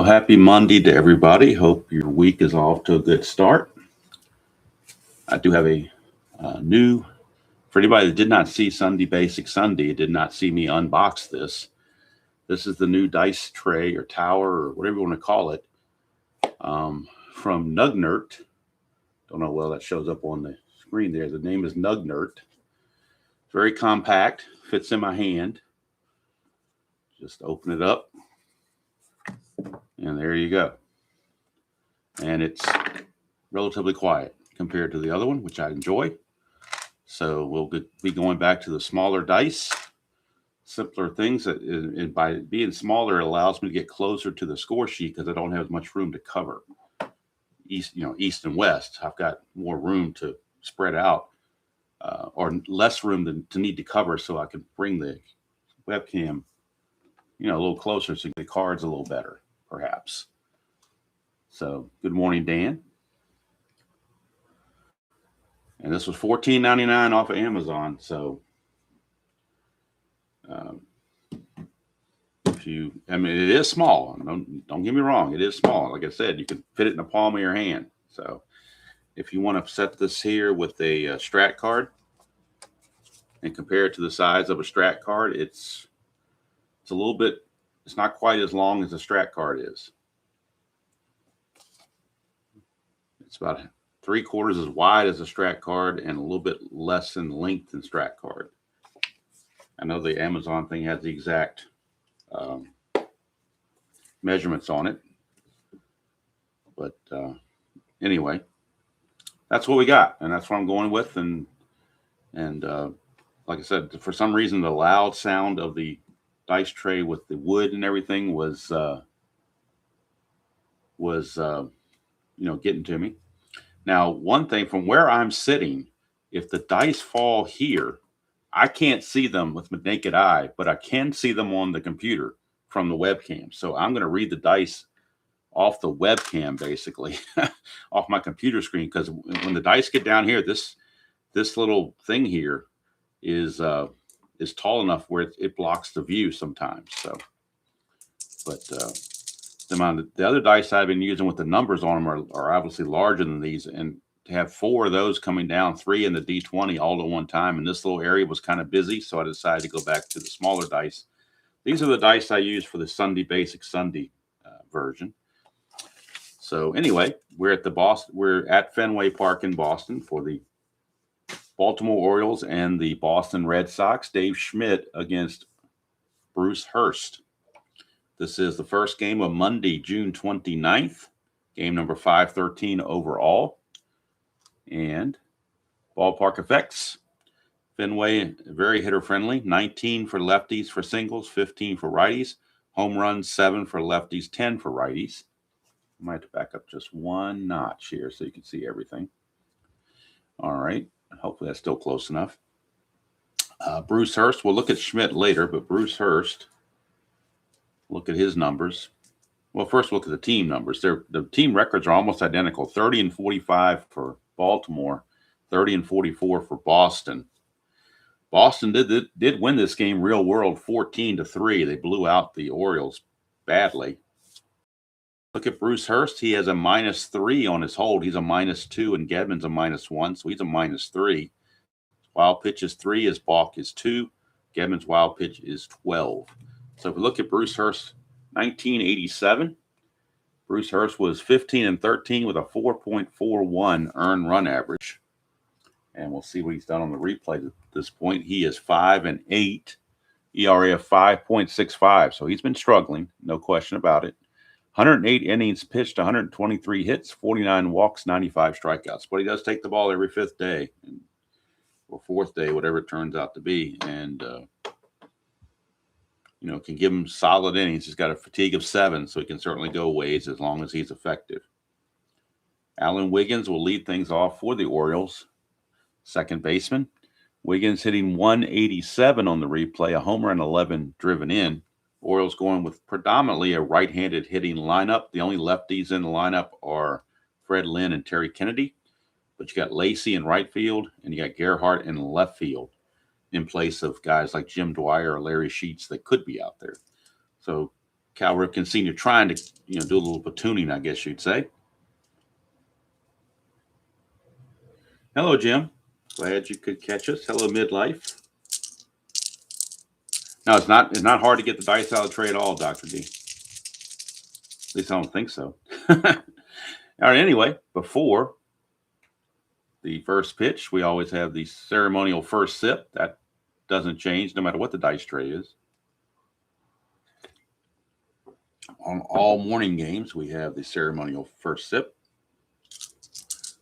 Well, happy Monday to everybody. Hope your week is off to a good start. I do have a new, for anybody that did not see Sunday Basic Sunday, did not see me unbox this. This is the new dice tray or tower or whatever you want to call it from Nugnert. Don't know, well, that shows up on the screen there. The name is Nugnert. Very compact, fits in my hand. Just open it up. And there you go. And it's relatively quiet compared to the other one, which I enjoy. So we'll be going back to the smaller dice, simpler things. And by being smaller, it allows me to get closer to the score sheet because I don't have as much room to cover. East and west, I've got more room to spread out, or less room to need to cover, so I can bring the webcam, a little closer, so the cards a little better, perhaps. So, good morning, Dan. And this was $14.99 off of Amazon. So, it is small. Don't get me wrong, it is small. Like I said, you can fit it in the palm of your hand. So, if you want to set this here with a Strat card and compare it to the size of a Strat card, it's a little bit. It's not quite as long as a Strat card is. It's about 3/4 as wide as a Strat card and a little bit less in length than Strat card. I know the Amazon thing has the exact measurements on it, but anyway, that's what we got, and that's what I'm going with. And like I said, for some reason, the loud sound of the dice tray with the wood and everything was getting to me. Now, one thing, from where I'm sitting, if the dice fall here, I can't see them with my naked eye, but I can see them on the computer from the webcam. So I'm going to read the dice off the webcam, basically, off my computer screen, because when the dice get down here, this little thing here is tall enough where it blocks the view sometimes. So, but the other dice I've been using with the numbers on them are obviously larger than these, and to have 4 of those coming down, 3 in the D20 all at one time, and this little area was kind of busy, so I decided to go back to the smaller dice. These are the dice I use for the Sunday Basic Sunday version. So anyway, we're at Fenway Park in Boston for the Baltimore Orioles and the Boston Red Sox. Dave Schmidt against Bruce Hurst. This is the first game of Monday, June 29th. Game number 513 overall. And ballpark effects. Fenway, very hitter-friendly. 19 for lefties for singles, 15 for righties. Home runs, 7 for lefties, 10 for righties. I might have to back up just one notch here so you can see everything. All right. Hopefully that's still close enough. Bruce Hurst, we'll look at Schmidt later, but Bruce Hurst, look at his numbers. Well, first look at the team numbers. The team records are almost identical. 30-45 for Baltimore, 30-44 for Boston. Boston did win this game real world 14-3. They blew out the Orioles badly. Look at Bruce Hurst. He has a -3 on his hold. He's a -2, and Gedman's a -1, so he's a -3. Wild pitch is 3. His balk is 2. Gedman's wild pitch is 12. So if we look at Bruce Hurst, 1987, Bruce Hurst was 15-13 with a 4.41 earned run average. And we'll see what he's done on the replay at this point. He is 5-8, ERA of 5.65. So he's been struggling, no question about it. 108 innings pitched, 123 hits, 49 walks, 95 strikeouts. But he does take the ball every 5th day or 4th day, whatever it turns out to be. And, can give him solid innings. He's got a fatigue of 7, so he can certainly go ways as long as he's effective. Alan Wiggins will lead things off for the Orioles. Second baseman. Wiggins hitting 187 on the replay, a homer and 11 driven in. Orioles going with predominantly a right-handed hitting lineup. The only lefties in the lineup are Fred Lynn and Terry Kennedy. But you got Lacey in right field, and you got Gerhardt in left field in place of guys like Jim Dwyer or Larry Sheets that could be out there. So Cal Ripken Sr. trying to, do a little platooning, I guess you'd say. Hello, Jim. Glad you could catch us. Hello, Midlife. No, it's not hard to get the dice out of the tray at all, Dr. D. At least I don't think so. All right, anyway, before the first pitch, we always have the ceremonial first sip. That doesn't change no matter what the dice tray is. On all morning games, we have the ceremonial first sip.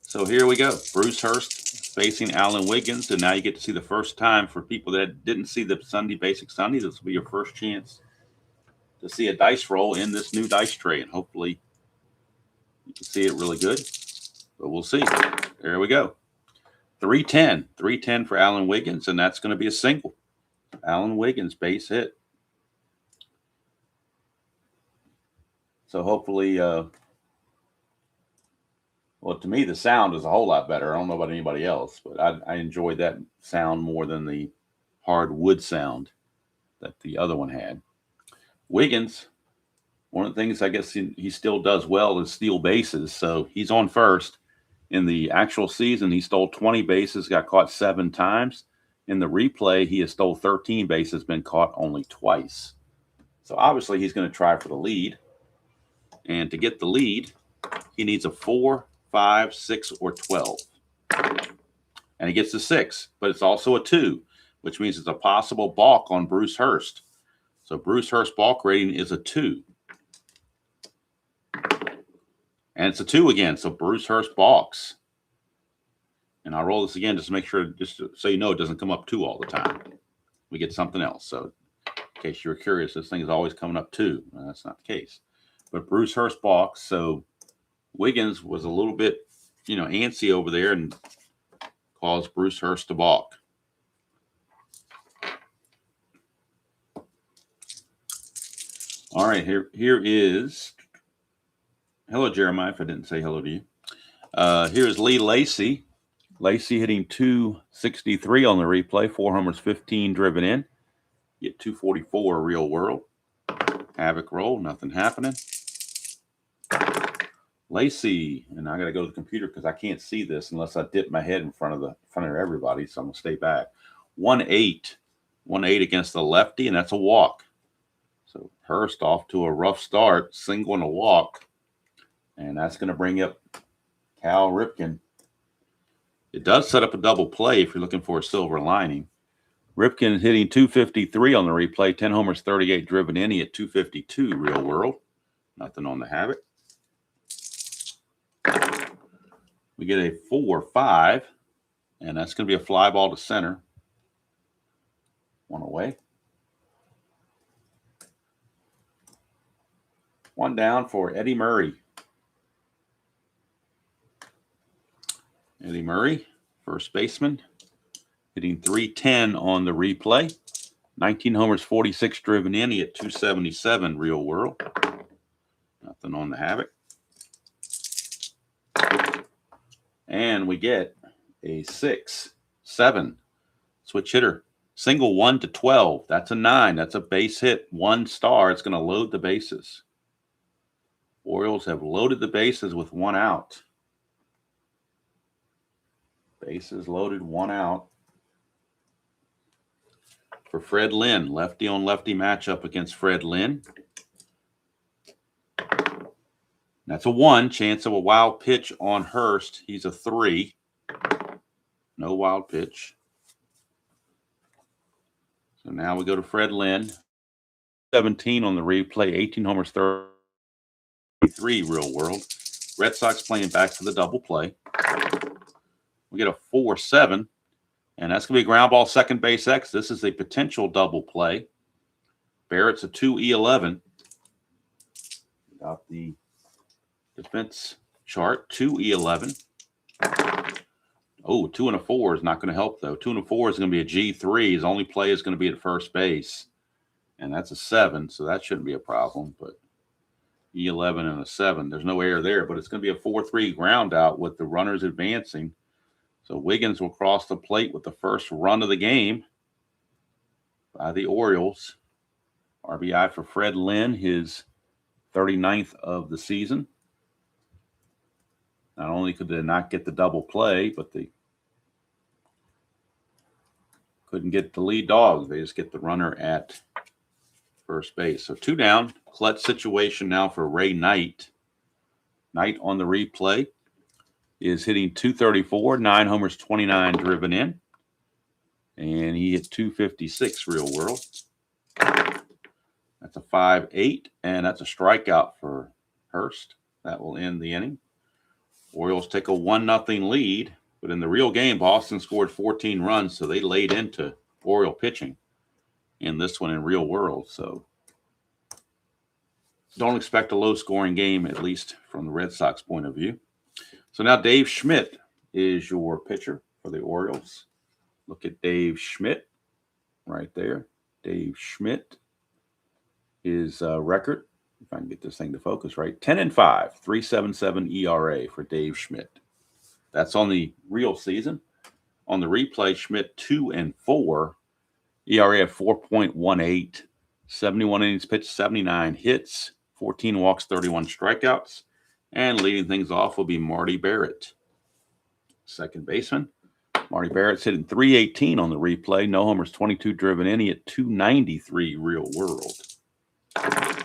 So here we go. Bruce Hurst facing Alan Wiggins, and now you get to see the first time for people that didn't see the Sunday Basic Sunday. This will be your first chance to see a dice roll in this new dice tray, and hopefully you can see it really good. But we'll see. There we go. 310. 310 for Alan Wiggins, and that's going to be a single. Alan Wiggins, base hit. So hopefully, well, to me, the sound is a whole lot better. I don't know about anybody else, but I enjoyed that sound more than the hard wood sound that the other one had. Wiggins, one of the things I guess he still does well is steal bases. So he's on first. In the actual season, he stole 20 bases, got caught 7 times. In the replay, he has stole 13 bases, been caught only twice. So obviously he's going to try for the lead. And to get the lead, he needs a 4, 5, 6, or 12. And he gets a 6, but it's also a 2, which means it's a possible balk on Bruce Hurst. So Bruce Hurst balk rating is a 2. And it's a 2 again, so Bruce Hurst balks. And I'll roll this again just to make sure, just so you know it doesn't come up 2 all the time. We get something else. So in case you were curious, this thing is always coming up 2. Well, that's not the case. But Bruce Hurst balks, so Wiggins was a little bit, antsy over there and caused Bruce Hurst to balk. All right, here is... Hello, Jeremiah, if I didn't say hello to you. Here's Lee Lacy. Lacy hitting 263 on the replay, 4 homers, 15 driven in. Get 244 real world. Havoc roll, nothing happening. Lacy, and I got to go to the computer because I can't see this unless I dip my head in front of everybody, so I'm going to stay back. 1-8. 1-8 against the lefty, and that's a walk. So Hurst off to a rough start, single and a walk. And that's going to bring up Cal Ripken. It does set up a double play if you're looking for a silver lining. Ripken hitting 253 on the replay, 10 homers, 38 driven in. He at 252 real world. Nothing on the Havoc. We get a 4-5, and that's going to be a fly ball to center. 1 away. 1 down for Eddie Murray. Eddie Murray, first baseman, hitting 310 on the replay. 19 homers, 46 driven in. He at 277 real world. Nothing on the Havoc. And we get a 6-7 switch hitter. Single 1 to 12. That's a 9. That's a base hit. 1 star. It's going to load the bases. Orioles have loaded the bases with 1 out. Bases loaded, 1 out. For Fred Lynn, lefty on lefty matchup against Fred Lynn. That's a 1. Chance of a wild pitch on Hurst. He's a 3. No wild pitch. So now we go to Fred Lynn. 17 on the replay, 18 homers, 33 real world. Red Sox playing back to the double play. We get a 4-7, and that's going to be a ground ball second base X. This is a potential double play. Barrett's a 2-11. Got the defense chart, 2-11. Oh, 2 and a 4 is not going to help, though. 2 and a 4 is going to be a G3. His only play is going to be at first base, and that's a 7, so that shouldn't be a problem. But E11 and a 7, there's no error there, but it's going to be a 4-3 ground out with the runners advancing. So Wiggins will cross the plate with the first run of the game by the Orioles. RBI for Fred Lynn, his 39th of the season. Not only could they not get the double play, but they couldn't get the lead dog. They just get the runner at first base. So 2 down. Clutch situation now for Ray Knight. Knight on the replay is hitting .234, 9 homers, 29 driven in. And he hit .256 real world. That's a 5-8, and that's a strikeout for Hurst. That will end the inning. Orioles take a 1-0 lead, but in the real game, Boston scored 14 runs, so they laid into Oriole pitching in this one in real world. So don't expect a low-scoring game, at least from the Red Sox point of view. So now Dave Schmidt is your pitcher for the Orioles. Look at Dave Schmidt right there. Dave Schmidt, his record, if I can get this thing to focus right, 10-5, 3.77 ERA for Dave Schmidt. That's on the real season. On the replay, Schmidt 2-4, ERA of 4.18, 71 innings pitched, 79 hits, 14 walks, 31 strikeouts. And leading things off will be Marty Barrett, second baseman. Marty Barrett's hitting .318 on the replay. No homers, 22 driven in. He hit .293 real world. Get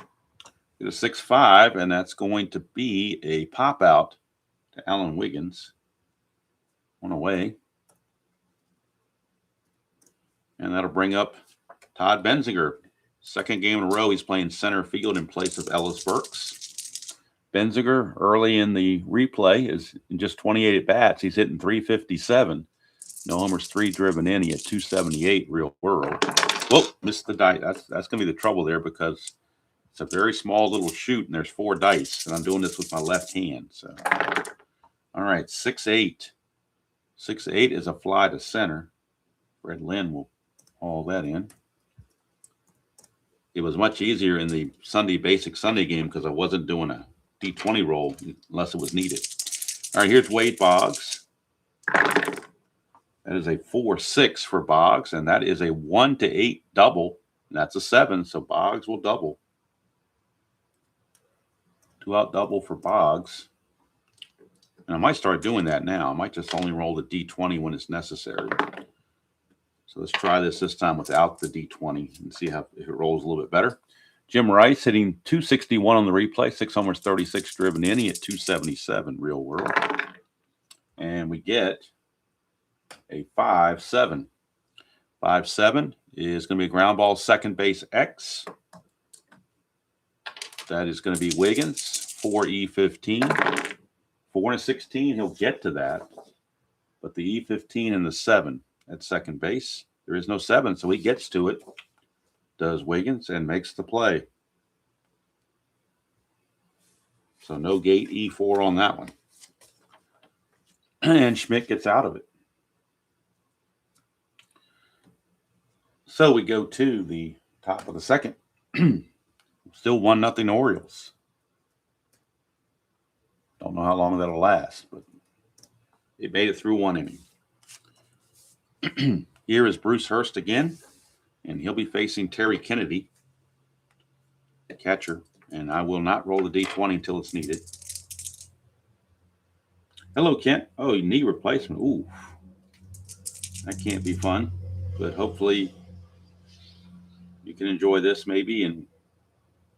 a 6-5, and that's going to be a pop out to Alan Wiggins. One away. And that'll bring up Todd Benzinger. Second game in a row, he's playing center field in place of Ellis Burks. Benzinger, early in the replay, is in just 28 at-bats. He's hitting .357. No homers, 3 driven in. He had .278 real world. Whoa, missed the dice. That's going to be the trouble there because it's a very small little shoot, and there's 4 dice, and I'm doing this with my left hand. So, all right, 6-8. 6-8 is a fly to center. Fred Lynn will haul that in. It was much easier in the Basic Sunday game because I wasn't doing a D20 roll unless it was needed. All right, here's Wade Boggs. That is a 4-6 for Boggs, and that is a 1-8 double. And that's a 7, so Boggs will double. 2-out double for Boggs. And I might start doing that now. I might just only roll the D20 when it's necessary. So let's try this time without the D20 and see if it rolls a little bit better. Jim Rice hitting .261 on the replay, 6 homers, 36 driven in. He hit .277 real world. And we get a 5-7. 5-7 is going to be a ground ball, second base X. That is going to be Wiggins, 4E15. 4-16, he'll get to that. But the E15 and the 7 at second base, there is no 7, so he gets to it. Does Wiggins and makes the play. So no gate E4 on that one. And Schmidt gets out of it. So we go to the top of the second. Still 1-0 Orioles. Don't know how long that'll last, but it made it through 1 inning. Here is Bruce Hurst again, and he'll be facing Terry Kennedy, the catcher, and I will not roll the D20 until it's needed. Hello, Kent. Oh, knee replacement. Ooh, that can't be fun, but hopefully you can enjoy this maybe and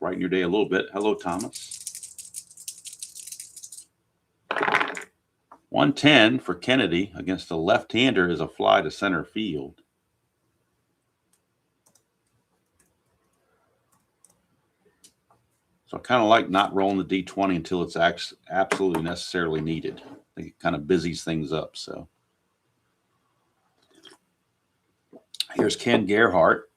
brighten your day a little bit. Hello, Thomas. 110 for Kennedy against a left-hander is a fly to center field. So I kind of like not rolling the D20 until it's absolutely necessarily needed. I think it kind of busies things up. So here's Ken Gerhardt.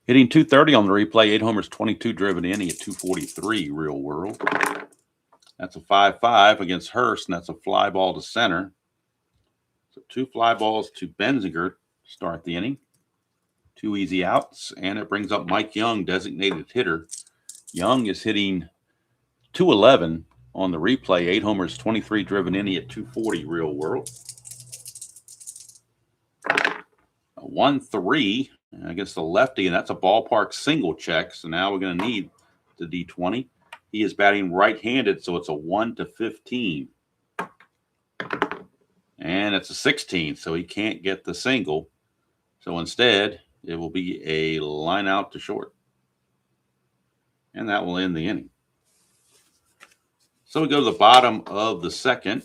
Hitting .230 on the replay, 8 homers, 22 driven in. He at .243 real world. That's a 5-5 against Hurst, and that's a fly ball to center. So 2 fly balls to Benzinger to start the inning. 2 easy outs, and it brings up Mike Young, designated hitter. Young is hitting .211 on the replay, 8 homers, 23 driven in. He at .240 real world. A 1-3, against the lefty, and that's a ballpark single check. So now we're going to need the D20. He is batting right-handed, so it's a 1-15. And it's a 16, so he can't get the single. So instead, it will be a line out to short. And that will end the inning. So we go to the bottom of the second.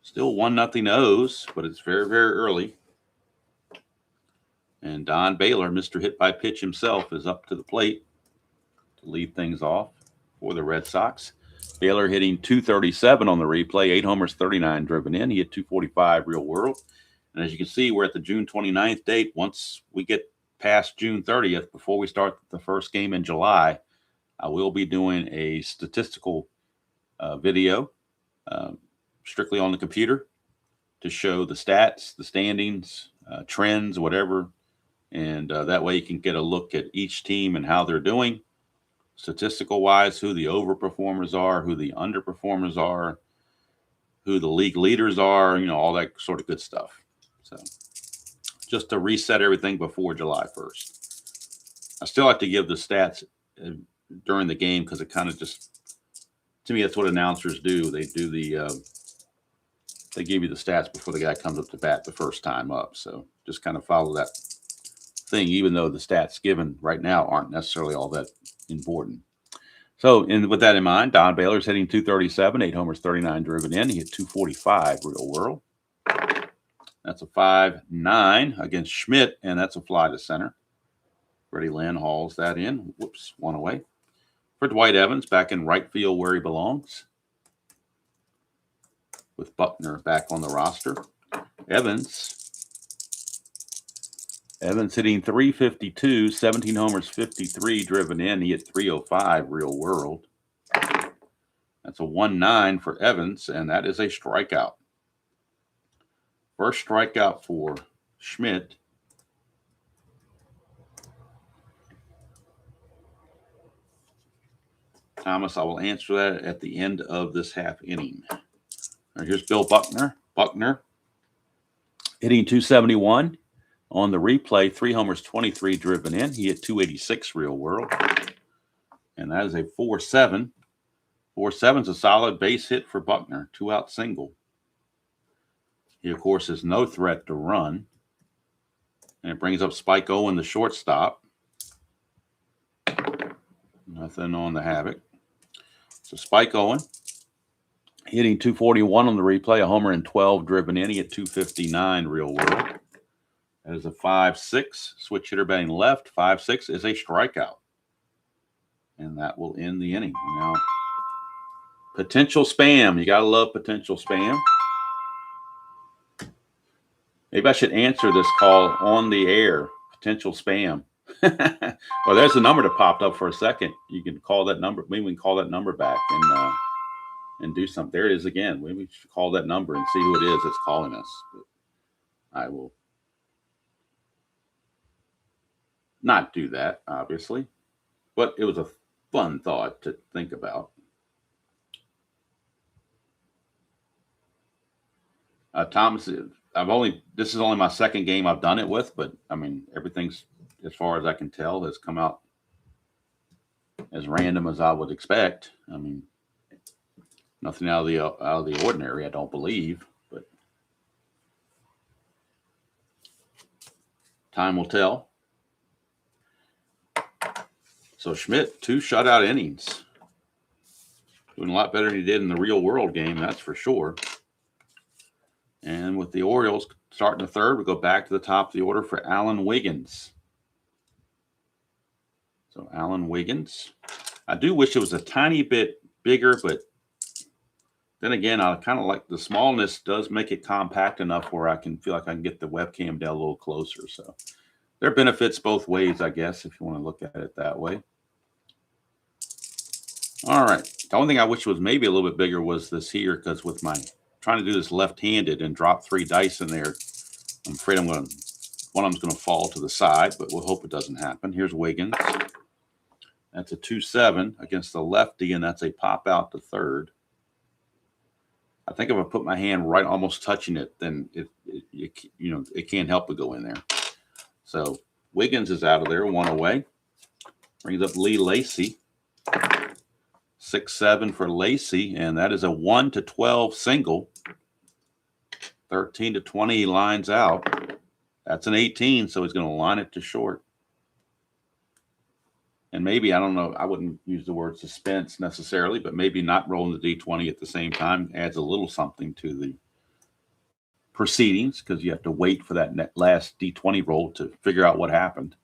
Still 1-0 O's, but it's very, very early. And Don Baylor, Mr. Hit by Pitch himself, is up to the plate to lead things off for the Red Sox. Baylor hitting .237 on the replay, 8 homers, 39 driven in. He hit .245 real world. And as you can see, we're at the June 29th date. Once we get past June 30th, before we start the first game in July, I will be doing a statistical video strictly on the computer to show the stats, the standings, trends, whatever. And that way you can get a look at each team and how they're doing. Statistical wise, who the overperformers are, who the underperformers are, who the league leaders are, all that sort of good stuff. So just to reset everything before July 1st. I still like to give the stats during the game because it kind of just, to me, that's what announcers do. They do they give you the stats before the guy comes up to bat the first time up. So just kind of follow that thing, even though the stats given right now aren't necessarily all that important. So, with that in mind, Don Baylor's hitting .237, 8 homers, 39 driven in. He hit .245 real world. That's a 5-9 against Schmidt, and that's a fly to center. Freddie Lynn hauls that in. Whoops, one away. For Dwight Evans, back in right field where he belongs, with Buckner back on the roster. Evans hitting .352, 17 homers, 53 driven in. He hit .305 real world. That's a 1-9 for Evans, and that is a strikeout. First strikeout for Schmidt. Thomas, I will answer that at the end of this half inning. Right, here's Bill Buckner. Buckner hitting .271. On the replay, 3 homers, 23 driven in. He hit .286 real world. And that is a 4-7. 4-7's a solid base hit for Buckner. 2-out single. He, of course, is no threat to run. And it brings up Spike Owen, the shortstop. Nothing on the havoc. So Spike Owen hitting .241 on the replay. A homer and 12 driven in. He hit .259 real world. That is a 5-6. Switch hitter batting left. 5-6 is a strikeout. And that will end the inning. Now, potential spam. You got to love potential spam. Maybe I should answer this call on the air. Potential spam. Well, there's a number that popped up for a second. You can call that number. Maybe we can call that number back and do something. There it is again. Maybe we should call that number and see who it is that's calling us. But I will not do that, obviously, but it was a fun thought to think about. Thomas, this is only my second game I've done it with, but I mean, everything's, as far as I can tell, has come out as random as I would expect. I mean, nothing out of the ordinary, I don't believe, but time will tell. So Schmidt, 2 shutout innings. Doing a lot better than he did in the real world game, that's for sure. And with the Orioles starting the third, we go back to the top of the order for Alan Wiggins. So Alan Wiggins. I do wish it was a tiny bit bigger, but then again, I kind of like the smallness does make it compact enough where I can feel like I can get the webcam down a little closer. So there are benefits both ways, I guess, if you want to look at it that way. All right. The only thing I wish was maybe a little bit bigger was this here, because with my trying to do this left-handed and drop 3 dice in there, I'm afraid one of them's going to fall to the side, but we'll hope it doesn't happen. Here's Wiggins. That's a 2-7 against the lefty, and that's a pop out to third. I think if I put my hand right almost touching it, then it can't help but go in there. So Wiggins is out of there, 1 away. Brings up Lee Lacy. 6-7 for Lacy, and that is a 1-12 single. 13-20 he lines out. That's an 18, so he's going to line it to short. And maybe, I don't know, I wouldn't use the word suspense necessarily, but maybe not rolling the D20 at the same time adds a little something to the proceedings, because you have to wait for that last D20 roll to figure out what happened.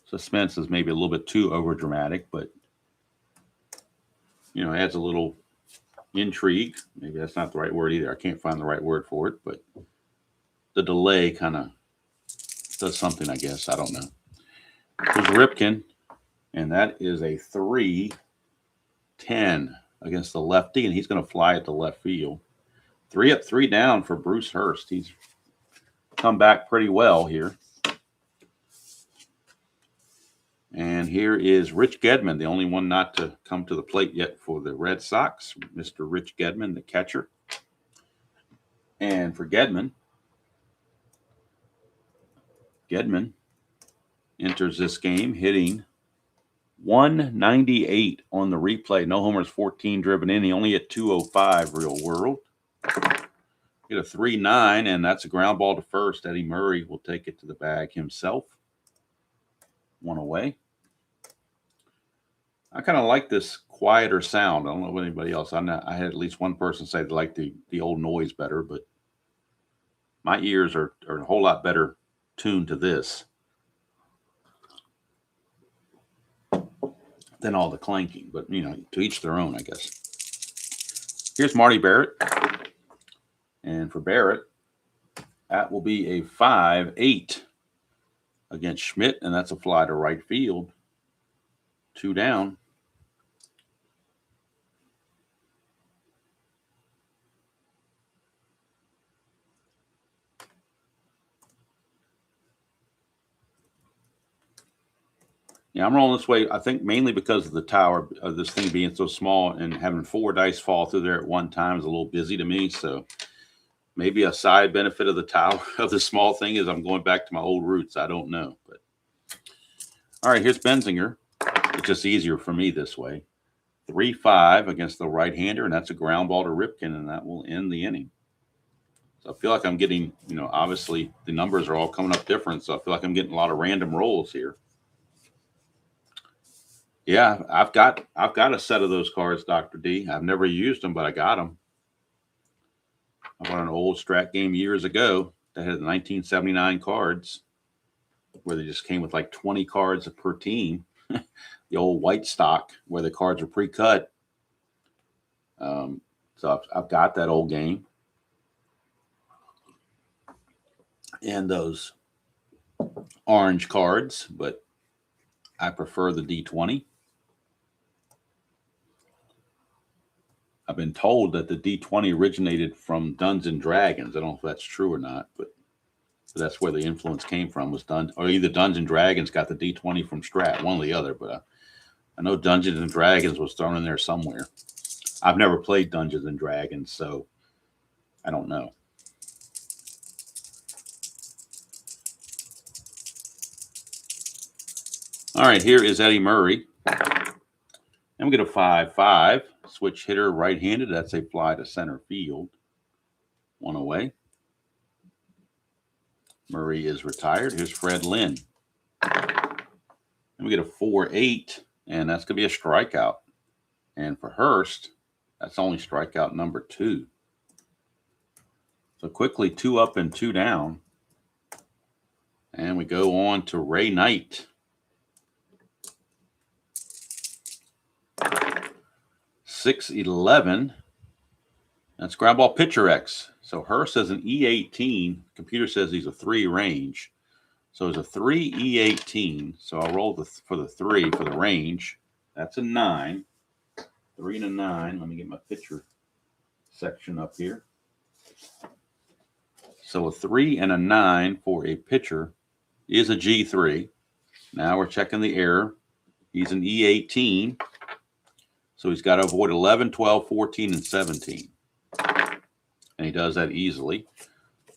Suspense is maybe a little bit too over dramatic, but adds a little intrigue. Maybe that's not the right word either. I can't find the right word for it, but the delay kind of does something, I guess. I don't know. There's Ripken, and that is a 3-10 against the lefty, and he's going to fly it to left field. 3 up, 3 down for Bruce Hurst. He's come back pretty well here. And here is Rich Gedman, the only one not to come to the plate yet for the Red Sox. Mr. Rich Gedman, the catcher. And for Gedman enters this game hitting 198 on the replay. No homers, 14 driven in. He only hit 205 real world. Get a 3-9, and that's a ground ball to first. Eddie Murray will take it to the bag himself. 1 away. I kind of like this quieter sound. I don't know about anybody else. I had at least one person say they like the old noise better, but my ears are a whole lot better tuned to this than all the clanking. But, to each their own, I guess. Here's Marty Barrett. And for Barrett, that will be a 5-8 against Schmidt, and that's a fly to right field. 2 down. Yeah, I'm rolling this way, I think, mainly because of the tower of this thing being so small, and having 4 dice fall through there at one time is a little busy to me. So maybe a side benefit of the tower of the small thing is I'm going back to my old roots. I don't know. But all right, here's Benzinger. It's just easier for me this way. 3-5 against the right-hander, and that's a ground ball to Ripken, and that will end the inning. So I feel like I'm getting, obviously the numbers are all coming up different, so I feel like I'm getting a lot of random rolls here. Yeah, I've got a set of those cards, Dr. D. I've never used them, but I got them. I bought an old Strat game years ago that had 1979 cards, where they just came with like 20 cards per team. The old white stock where the cards are pre-cut. So I've got that old game. And those orange cards, but I prefer the D20. I've been told that the D20 originated from Dungeons and Dragons. I don't know if that's true or not, but that's where the influence came from, was or either Dungeons and Dragons got the D20 from Strat, one or the other, but I know Dungeons and Dragons was thrown in there somewhere. I've never played Dungeons and Dragons, so I don't know. All right, here is Eddie Murray. And we get a 5-5. Switch hitter, right-handed. That's a fly to center field. 1 away. Murray is retired. Here's Fred Lynn. And we get a 4-8, and that's going to be a strikeout. And for Hurst, that's only strikeout number 2. So quickly, 2 up and 2 down. And we go on to Ray Knight. 6-11. That's ground ball pitcher X. So Hurst has an E18. Computer says he's a 3 range. So it's a 3 E18. So I'll roll for the 3 for the range. That's a 9. 3 and a 9. Let me get my pitcher section up here. So a 3 and a 9 for a pitcher is a G3. Now we're checking the error. He's an E18. So he's got to avoid 11, 12, 14, and 17. And he does that easily.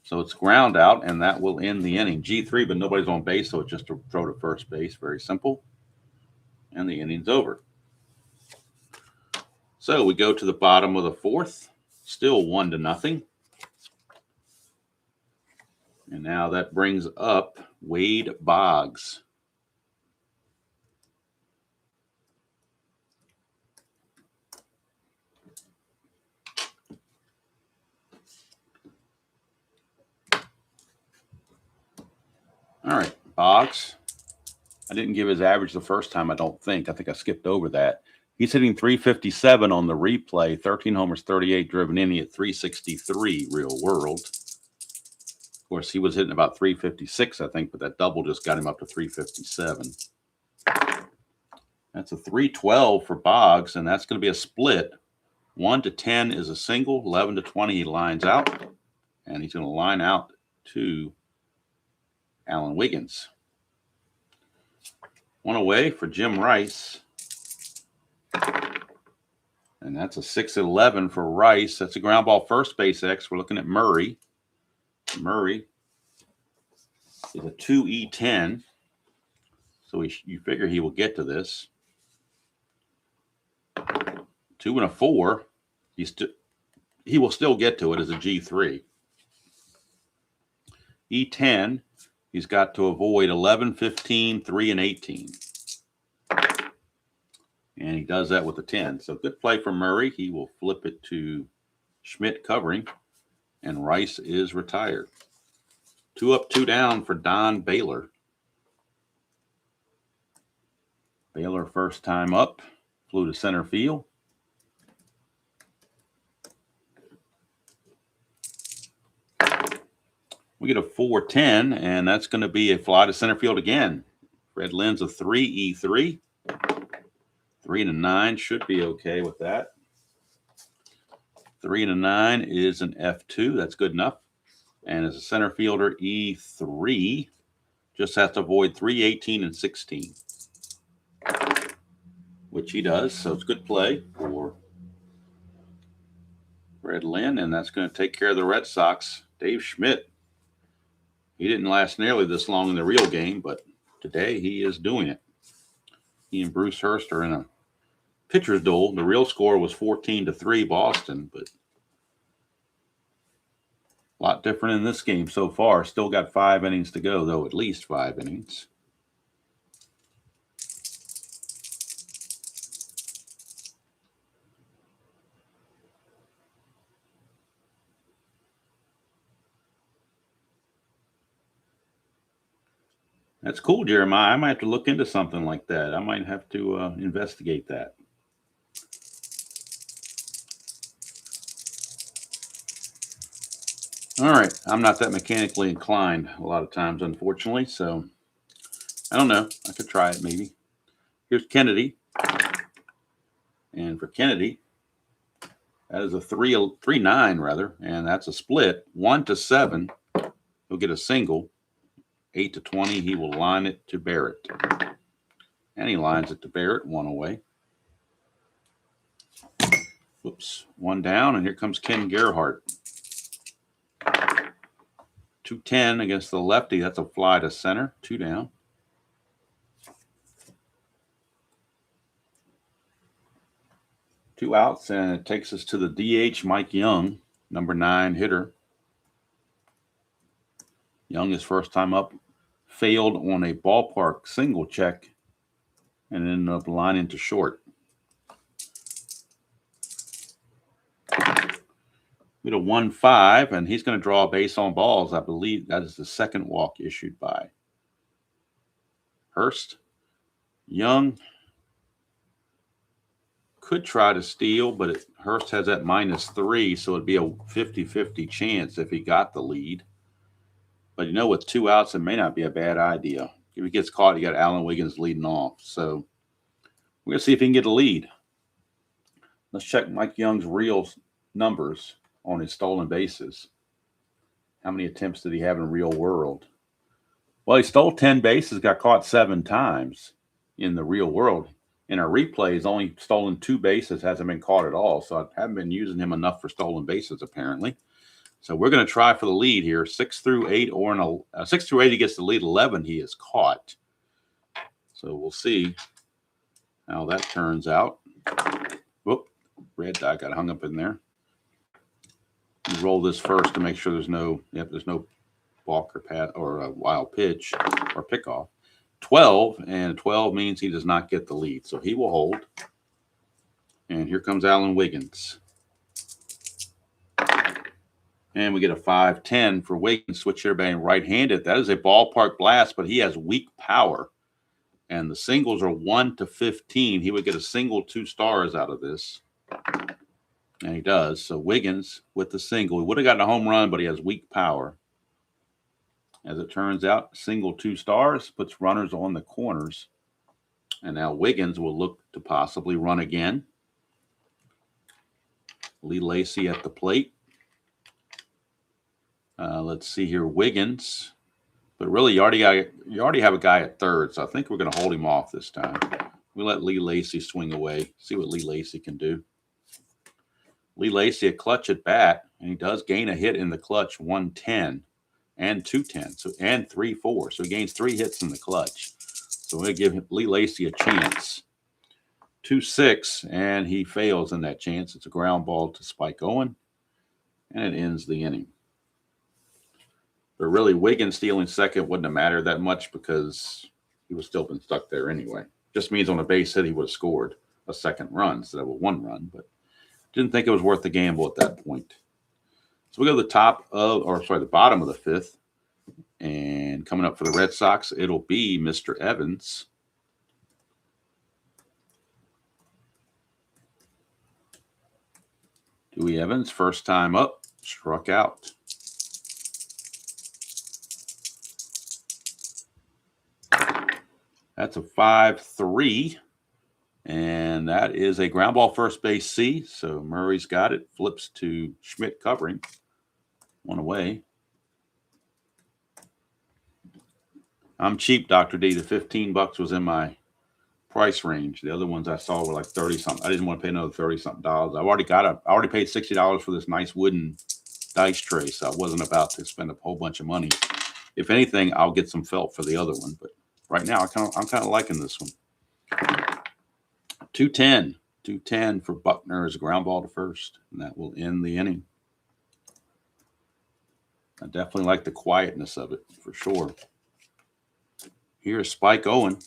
So it's ground out, and that will end the inning. G3, but nobody's on base, so it's just a throw to first base. Very simple. And the inning's over. So we go to the bottom of the fourth. Still 1-0. And now that brings up Wade Boggs. All right, Boggs. I didn't give his average the first time, I don't think. I think I skipped over that. He's hitting 357 on the replay, 13 homers, 38 driven in. He at 363 real world. Of course, he was hitting about 356, I think, but that double just got him up to 357. That's a 312 for Boggs, and that's going to be a split. 1 to 10 is a single. 11 to 20, he lines out, and he's going to line out to Alan Wiggins. One away for Jim Rice. And that's a 6-11 for Rice. That's a ground ball first base X. We're looking at Murray. Murray is a 2E10. So you figure he will get to this. 2 and a 4. He will still get to it as a G3. E10. He's got to avoid 11, 15, 3, and 18. And he does that with a 10. So good play from Murray. He will flip it to Schmidt covering. And Rice is retired. 2 up, 2 down for Don Baylor. Baylor first time up. Flew to center field. We get a 4-10, and that's going to be a fly to center field again. Fred Lynn's a 3E3. 3-9 should be okay with that. 3-9 is an F2. That's good enough. And as a center fielder, E3 just has to avoid 3, 18, and 16, which he does. So it's good play for Fred Lynn, and that's going to take care of the Red Sox. Dave Schmidt. He didn't last nearly this long in the real game, but today he is doing it. He and Bruce Hurst are in a pitcher's duel. The real score was 14-3 Boston, but a lot different in this game so far. Still got 5 innings to go, though, at least 5 innings. That's cool, Jeremiah. I might have to look into something like that. I might have to investigate that. All right. I'm not that mechanically inclined a lot of times, unfortunately. So I don't know. I could try it maybe. Here's Kennedy. And for Kennedy, that is a 3-9 rather. And that's a split. 1 to 7. He'll get a single. 8 to 20, he will line it to Barrett. And he lines it to Barrett, 1 away. Whoops, 1 down, and here comes Ken Gerhardt. 2-10 against the lefty. That's a fly to center, 2 down. Two outs, and it takes us to the DH, Mike Young, number 9 hitter. Young is first time up. Failed on a ballpark single check and ended up lining to short. We had a 1-5, and he's going to draw a base on balls. I believe that is the second walk issued by Hurst. Young could try to steal, but Hurst has that -3, so it'd be a 50-50 chance if he got the lead. But, with 2 outs, it may not be a bad idea. If he gets caught, you got Alan Wiggins leading off. So we're going to see if he can get a lead. Let's check Mike Young's real numbers on his stolen bases. How many attempts did he have in real world? Well, he stole 10 bases, got caught 7 times in the real world. In our replay, he's only stolen 2 bases, hasn't been caught at all. So I haven't been using him enough for stolen bases, apparently. So we're going to try for the lead here. 6 through 8, or 6 through 8, he gets the lead. 11, he is caught. So we'll see how that turns out. Whoop, red dot got hung up in there. You roll this first to make sure there's no balk or pat or a wild pitch or pickoff. 12, and 12 means he does not get the lead, so he will hold. And here comes Alan Wiggins. And we get a 5-10 for Wiggins. Switch hitter batting right-handed. That is a ballpark blast, but he has weak power. And the singles are 1 to 15. He would get a single 2 stars out of this. And he does. So Wiggins with the single. He would have gotten a home run, but he has weak power. As it turns out, single 2 stars puts runners on the corners. And now Wiggins will look to possibly run again. Lee Lacy at the plate. Let's see here, Wiggins. But really, you already have a guy at third, so I think we're going to hold him off this time. We let Lee Lacy swing away. See what Lee Lacy can do. Lee Lacy a clutch at bat, and he does gain a hit in the clutch, 110 and 210, so and 3-4. So he gains 3 hits in the clutch. So we're going to give Lee Lacy a chance. 2-6, and he fails in that chance. It's a ground ball to Spike Owen, and it ends the inning. But really, Wiggins stealing second wouldn't have mattered that much because he would still been stuck there anyway. Just means on a base hit, he would have scored a second run instead of a 1 run, but didn't think it was worth the gamble at that point. So we go to the bottom of the 5th, and coming up for the Red Sox, it'll be Mr. Evans. Dewey Evans, first time up, struck out. That's a 5-3, and that is a ground ball first base C. So Murray's got it, flips to Schmidt covering, 1 away. I'm cheap, Dr. D. The $15 was in my price range. The other ones I saw were like 30-something. I didn't want to pay another 30-something. I already paid $60 for this nice wooden dice tray, so I wasn't about to spend a whole bunch of money. If anything, I'll get some felt for the other one, but right now, I'm kind of liking this one. 210 for Buckner as a ground ball to first, and that will end the inning. I definitely like the quietness of it for sure. Here's Spike Owen.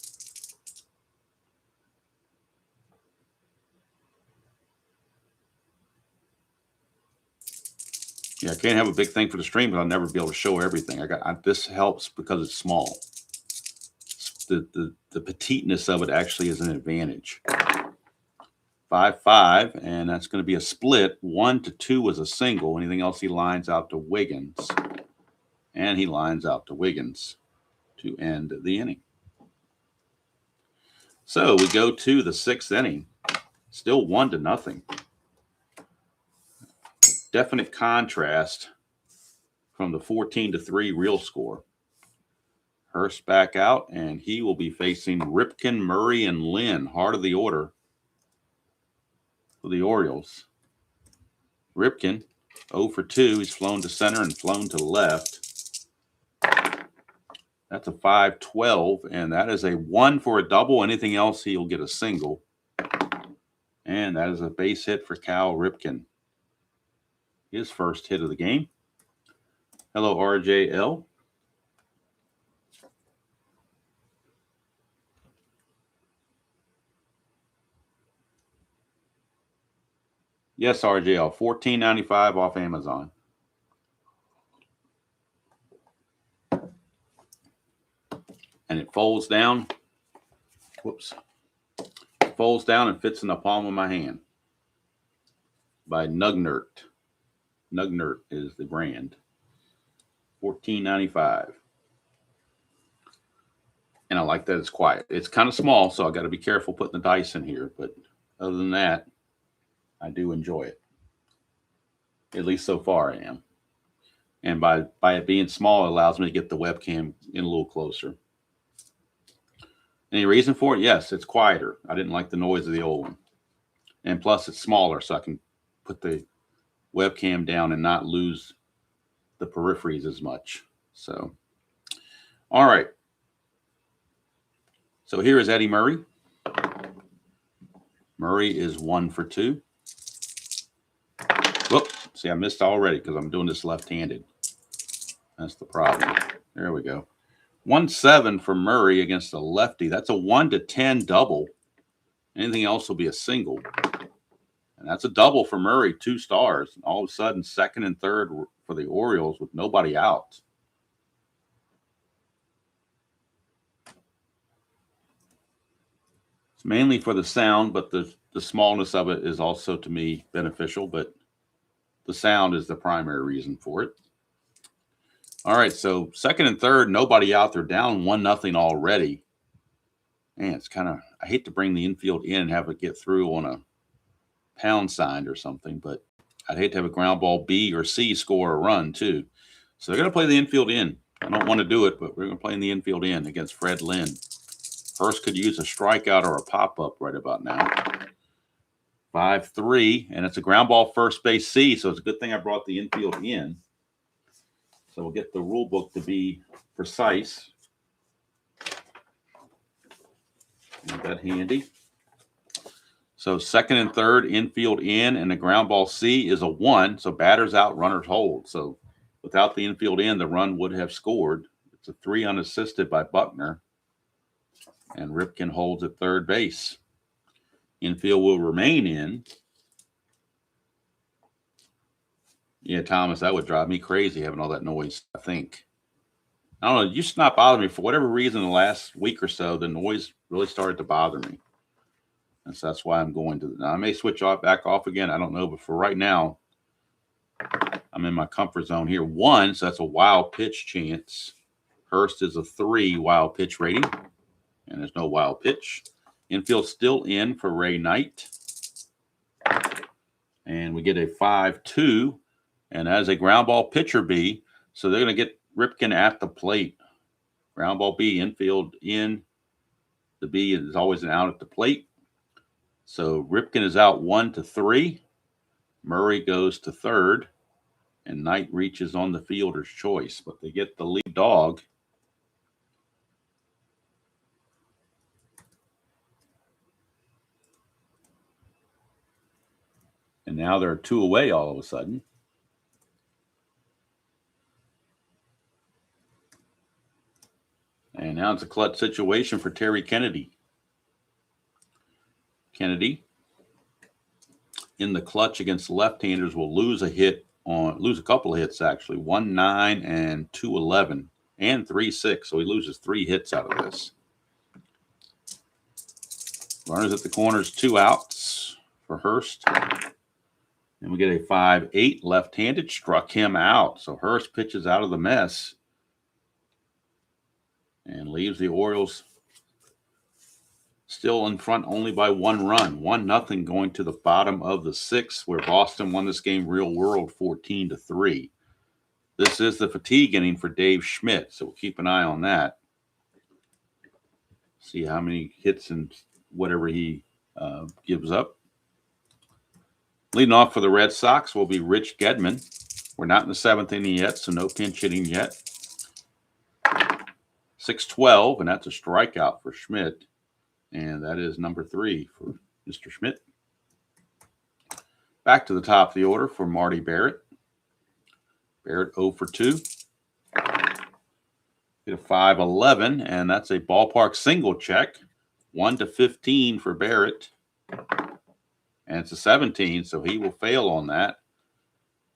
Yeah, I can't have a big thing for the stream, but I'll never be able to show everything. This helps because it's small. The petiteness of it actually is an advantage. 5-5, and that's going to be a split. 1 to 2 was a single. Anything else, he lines out to Wiggins. And he lines out to Wiggins to end the inning. So we go to the 6th inning. Still 1-0. Definite contrast from the 14-3 real score. Hurst back out, and he will be facing Ripken, Murray, and Lynn, heart of the order for the Orioles. Ripken, 0 for 2. He's flown to center and flown to left. That's a 5-12, and that is a 1 for a double. Anything else, he'll get a single. And that is a base hit for Cal Ripken. His first hit of the game. Hello, RJL. Yes, RJL, $14.95 off Amazon. And it folds down. Whoops. It folds down and fits in the palm of my hand. By Nugnert. Nugnert is the brand. $14.95. And I like that it's quiet. It's kind of small, so I got to be careful putting the dice in here. But other than that, I do enjoy it. At least so far I am. And by it being small, it allows me to get the webcam in a little closer. Any reason for it? Yes, it's quieter. I didn't like the noise of the old one. And plus, it's smaller, so I can put the webcam down and not lose the peripheries as much. So, all right. So here is Eddie Murray. Murray is 1 for 2. Whoop. See, I missed already because I'm doing this left-handed. That's the problem. There we go. 1-7 for Murray against a lefty. That's a 1-10 double. Anything else will be a single. And that's a double for Murray, 2 stars. And all of a sudden, second and third for the Orioles with nobody out. It's mainly for the sound, but the smallness of it is also, to me, beneficial. But the sound is the primary reason for it. All right, so second and third, nobody out. They're down 1-0 already. Man, it's kind of, I hate to bring the infield in and have it get through on a pound sign or something, but I'd hate to have a ground ball B or C score a run too. So they're going to play the infield in. I don't want to do it, but we're going to play in the infield in against Fred Lynn. Hurst could use a strikeout or a pop-up right about now. 5-3, and it's a ground ball first base C, so it's a good thing I brought the infield in. So we'll get the rule book to be precise. Make that handy. So second and third, infield in, and the ground ball C is a 1. So batters out, runners hold. So without the infield in, the run would have scored. It's a 3 unassisted by Buckner. And Ripken holds at third base. Infield will remain in. Yeah, Thomas, that would drive me crazy having all that noise, I think. I don't know. It used to not bother me. For whatever reason, the last week or so, the noise really started to bother me. And so that's why I'm going to. Now, I may switch back off again. I don't know. But for right now, I'm in my comfort zone here. 1, so that's a wild pitch chance. Hurst is a 3 wild pitch rating. And there's no wild pitch. Infield still in for Ray Knight. And we get a 5-2. And as a ground ball pitcher B, so they're going to get Ripken at the plate. Ground ball B, infield in. The B is always an out at the plate. So Ripken is out 1-3. Murray goes to third. And Knight reaches on the fielder's choice. But they get the lead dog. And now they're 2 away all of a sudden. And now it's a clutch situation for Terry Kennedy. Kennedy, in the clutch against left-handers, will lose a couple of hits actually. 1-9 and 2-11 and 3-6. So he loses 3 hits out of this. Runners at the corners, 2 outs for Hurst. And we get a 5-8 left-handed, struck him out. So Hurst pitches out of the mess and leaves the Orioles still in front only by 1 run. 1-0 going to the bottom of the 6th, where Boston won this game real world 14-3. This is the fatigue inning for Dave Schmidt, so we'll keep an eye on that. See how many hits and whatever he gives up. Leading off for the Red Sox will be Rich Gedman. We're not in the 7th inning yet, so no pinch hitting yet. 6-12, and that's a strikeout for Schmidt. And that is number 3 for Mr. Schmidt. Back to the top of the order for Marty Barrett. Barrett 0 for 2. Get a 5-11, and that's a ballpark single check. 1-15 for Barrett. And it's a 17, so he will fail on that.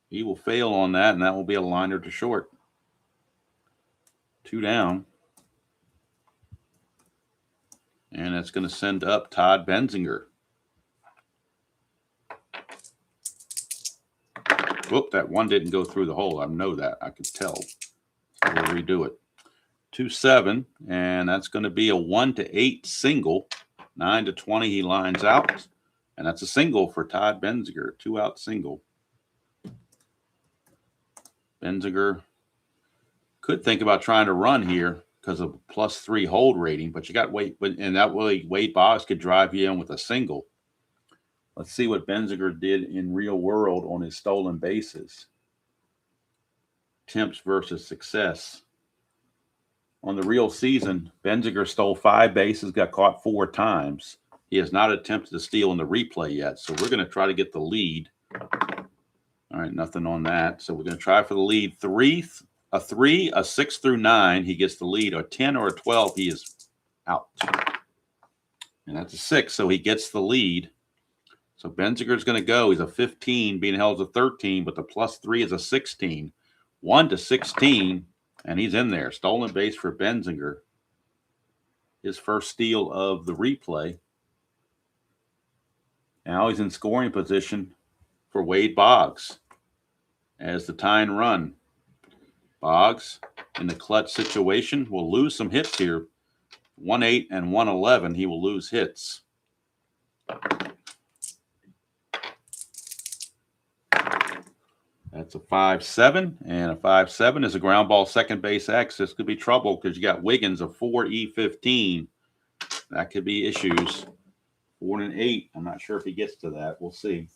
He will fail on that, and that will be a liner to short. 2 down. And that's going to send up Todd Benzinger. Whoop, that one didn't go through the hole. I know that. I could tell. So we'll redo it. 2-7, and that's going to be a 1-8 single. 9-20, he lines out. And that's a single for Todd Benzinger, 2-out single. Benzinger could think about trying to run here. because of +3 hold rating, but you got Wade, and that way Wade Boggs could drive you in with a single. Let's see what Benziger did in real world on his stolen bases. Attempts versus success. On the real season, Benziger stole 5 bases, got caught 4 times. He has not attempted to steal in the replay yet, so we're going to try to get the lead. All right, nothing on that. So we're going to try for the lead. A 3, a 6 through 9, he gets the lead. A 10 or a 12, he is out. And that's a 6, so he gets the lead. So Benziger's going to go. He's a 15, being held as a 13, but the +3 is a 16. 1 to 16, and he's in there. Stolen base for Benziger. His first steal of the replay. Now he's in scoring position for Wade Boggs as the tying run. Boggs, in the clutch situation, will lose some hits here. 1-8 and 1-11, he will lose hits. That's a 5-7, and a 5-7 is a ground ball second base X. This could be trouble because you got Wiggins, a 4E15. That could be issues. 4 and 8. I'm not sure if he gets to that. We'll see.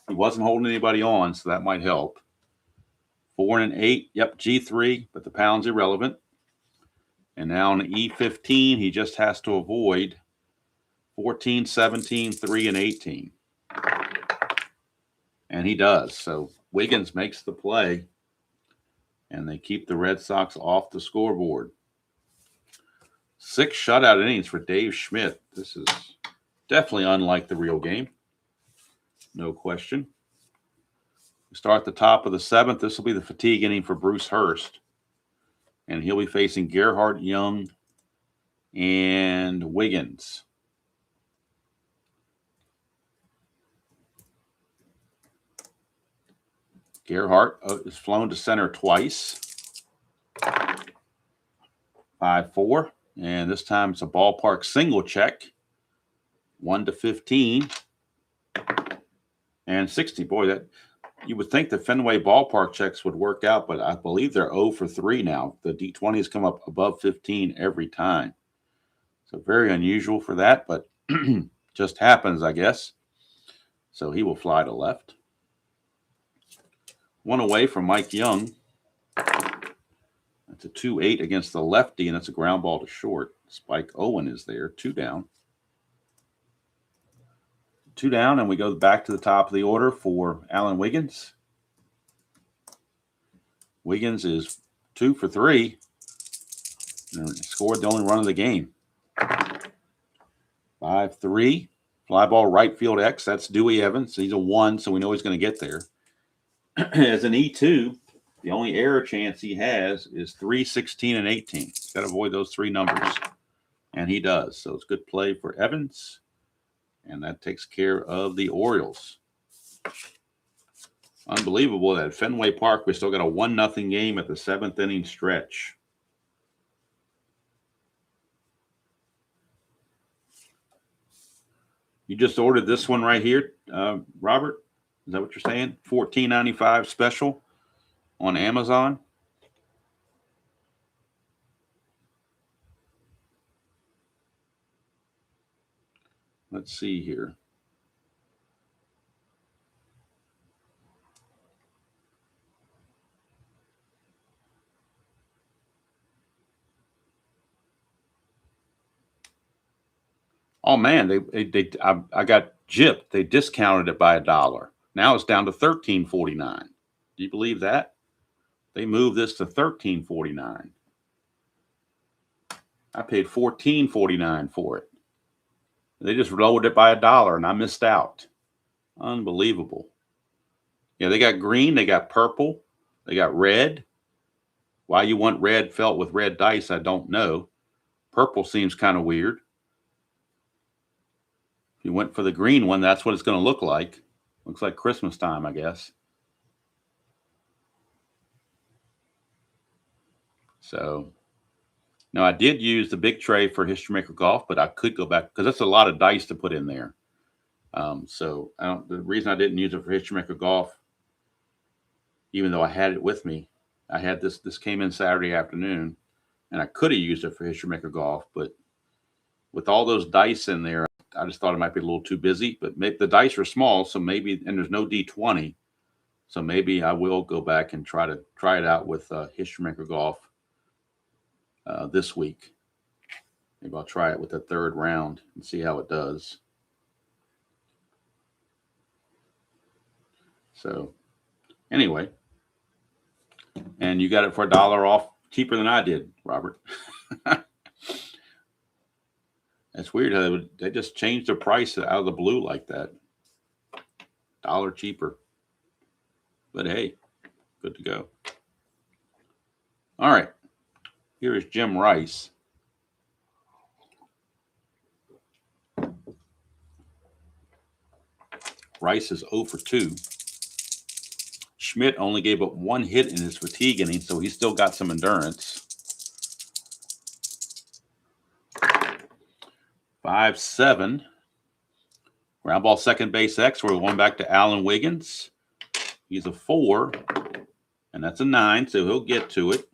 He wasn't holding anybody on, so that might help. 4 and 8. Yep, G3, but the pound's irrelevant. And now on the E15, he just has to avoid 14, 17, 3, and 18. And he does. So Wiggins makes the play, and they keep the Red Sox off the scoreboard. 6 shutout innings for Dave Schmidt. This is definitely unlike the real game. No question. We start at the top of the 7th. This will be the fatigue inning for Bruce Hurst. And he'll be facing Gerhardt, Young, and Wiggins. Gerhardt is flown to center twice. 5-4. And this time it's a ballpark single check. 1 to 15. And 60. Boy, that you would think the Fenway ballpark checks would work out, but I believe they're 0 for 3 now. The D20s come up above 15 every time. So very unusual for that, but just happens, I guess. So he will fly to left. 1 away from Mike Young. That's a 2-8 against the lefty, and that's a ground ball to short. Spike Owen is there, 2 down. 2 down, and we go back to the top of the order for Alan Wiggins. Wiggins is 2 for 3 and scored the only run of the game. 5-3. Fly ball right field X. That's Dewey Evans. He's a 1, so we know he's going to get there. As an E2, the only error chance he has is 3, 16, and 18. He's got to avoid those 3 numbers, and he does. So it's good play for Evans. And that takes care of the Orioles. Unbelievable that at Fenway Park, we still got a 1-0 game at the 7th inning stretch. You just ordered this one right here, Robert? Is that what you're saying? $14.95 special on Amazon? Let's see here. Oh man, I got gypped. They discounted it by $1. Now it's down to $13.49. Do you believe that? They moved this to $13.49. I paid $14.49 for it. They just lowered it by $1, and I missed out. Unbelievable. Yeah, they got green, they got purple, they got red. Why you want red felt with red dice, I don't know. Purple seems kind of weird. If you went for the green one, that's what it's going to look like. Looks like Christmas time, I guess. So, now I did use the big tray for History Maker Golf, but I could go back because that's a lot of dice to put in there. So the reason I didn't use it for History Maker Golf, even though I had it with me, I had this came in Saturday afternoon, And I could have used it for History Maker Golf, but with all those dice in there, I just thought it might be a little too busy. But maybe the dice are small, so maybe, and there's no D20, so maybe I will go back and try it out with History Maker Golf this week. Maybe I'll try it with the third round and see how it does. So anyway, and you got it for $1 off, cheaper than I did, Robert. That's weird how they just changed the price out of the blue like that. $1 cheaper. But hey, good to go. All right. Here is Jim Rice. Rice is 0 for 2. Schmidt only gave up 1 hit in his fatigue inning, so he's still got some endurance. 5-7. Ground ball second base X. We're going back to Alan Wiggins. He's a 4, and that's a 9, so he'll get to it.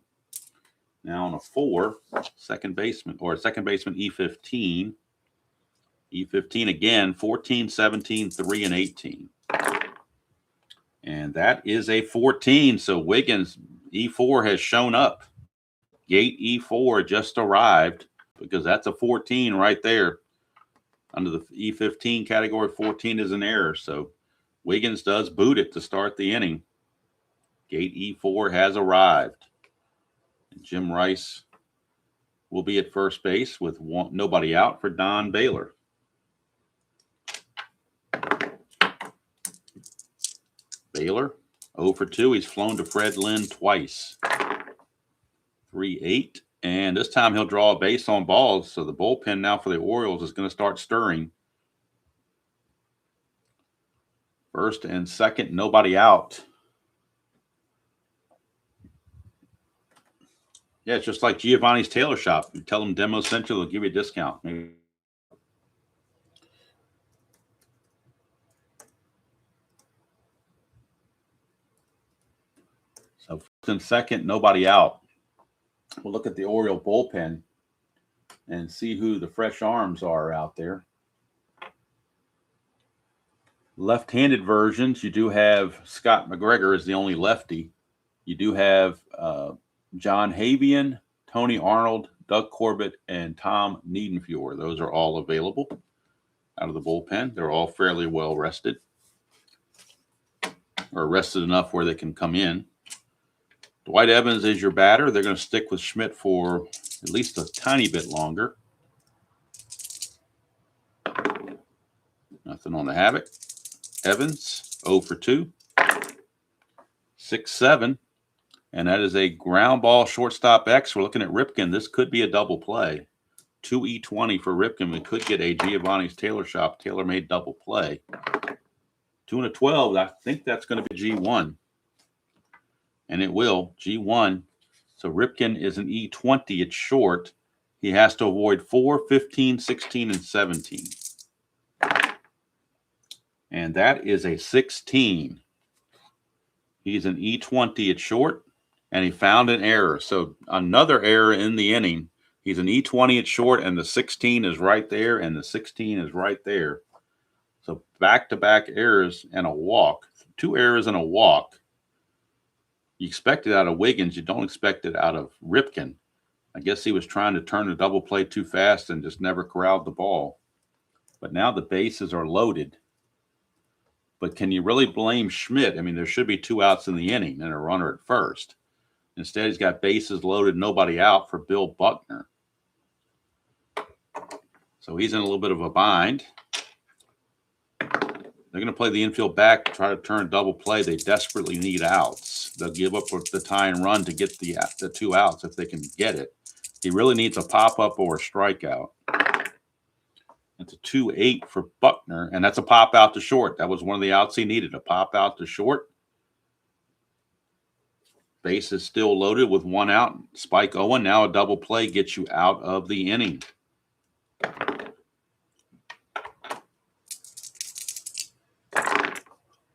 Now on a 4, second baseman E15. E15 again, 14, 17, 3, and 18. And that is a 14. So Wiggins, E4 has shown up. Gate E4 just arrived because that's a 14 right there. Under the E15 category, 14 is an error. So Wiggins does boot it to start the inning. Gate E4 has arrived. And Jim Rice will be at first base with nobody out for Don Baylor. Baylor, 0 for 2. He's flown to Fred Lynn twice. 3-8. And this time he'll draw a base on balls. So the bullpen now for the Orioles is going to start stirring. First and second, nobody out. Yeah, it's just like Giovanni's Tailor Shop. You tell them Demo Central, they'll give you a discount. Maybe. So first and second, nobody out. We'll look at the Oriole bullpen and see who the fresh arms are out there. Left-handed versions, you do have Scott McGregor is the only lefty. You do have John Havian, Tony Arnold, Doug Corbett, and Tom Niedenfuhr. Those are all available out of the bullpen. They're all fairly well rested, or rested enough where they can come in. Dwight Evans is your batter. They're going to stick with Schmidt for at least a tiny bit longer. Nothing on the Havoc. Evans, 0 for 2. 6-7. And that is a ground ball shortstop X. We're looking at Ripken. This could be a double play. 2E20 for Ripken. We could get a Giovanni's Tailor Shop tailor-made double play. 2 and a 12. I think that's going to be G1. And it will. G1. So Ripken is an E20 at short. He has to avoid 4, 15, 16, and 17. And that is a 16. He's an E20 at short, and he found an error. So another error in the inning. He's an E20 at short, and the 16 is right there, and the 16 is right there. So back-to-back errors and a walk. 2 errors and a walk. You expect it out of Wiggins. You don't expect it out of Ripken. I guess he was trying to turn the double play too fast and just never corralled the ball. But now the bases are loaded. But can you really blame Schmidt? I mean, there should be 2 outs in the inning and a runner at first. Instead, he's got bases loaded, nobody out for Bill Buckner. So he's in a little bit of a bind. They're going to play the infield back to try to turn double play. They desperately need outs. They'll give up the tie and run to get the 2 outs if they can get it. He really needs a pop-up or a strikeout. It's a 2-8 for Buckner, and that's a pop out to short. That was one of the outs he needed, a pop out to short. Base is still loaded with 1 out. Spike Owen, now a double play gets you out of the inning.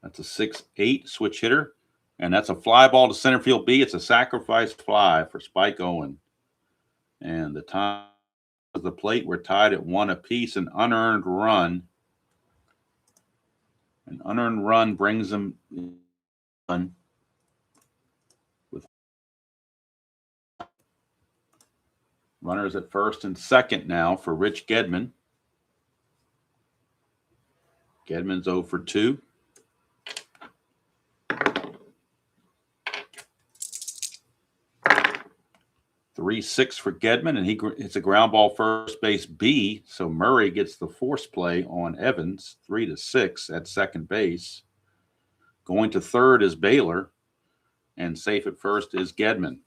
That's a 6-8 switch hitter, and that's a fly ball to center field B. It's a sacrifice fly for Spike Owen. And the time of the plate, we're tied at 1 apiece. An unearned run. An unearned run brings them on with runners at first and second now for Rich Gedman. Gedman's 0 for 2. 3-6 for Gedman, and it's a ground ball first base B. So Murray gets the force play on Evans, 3-6 at second base. Going to third is Baylor, and safe at first is Gedman.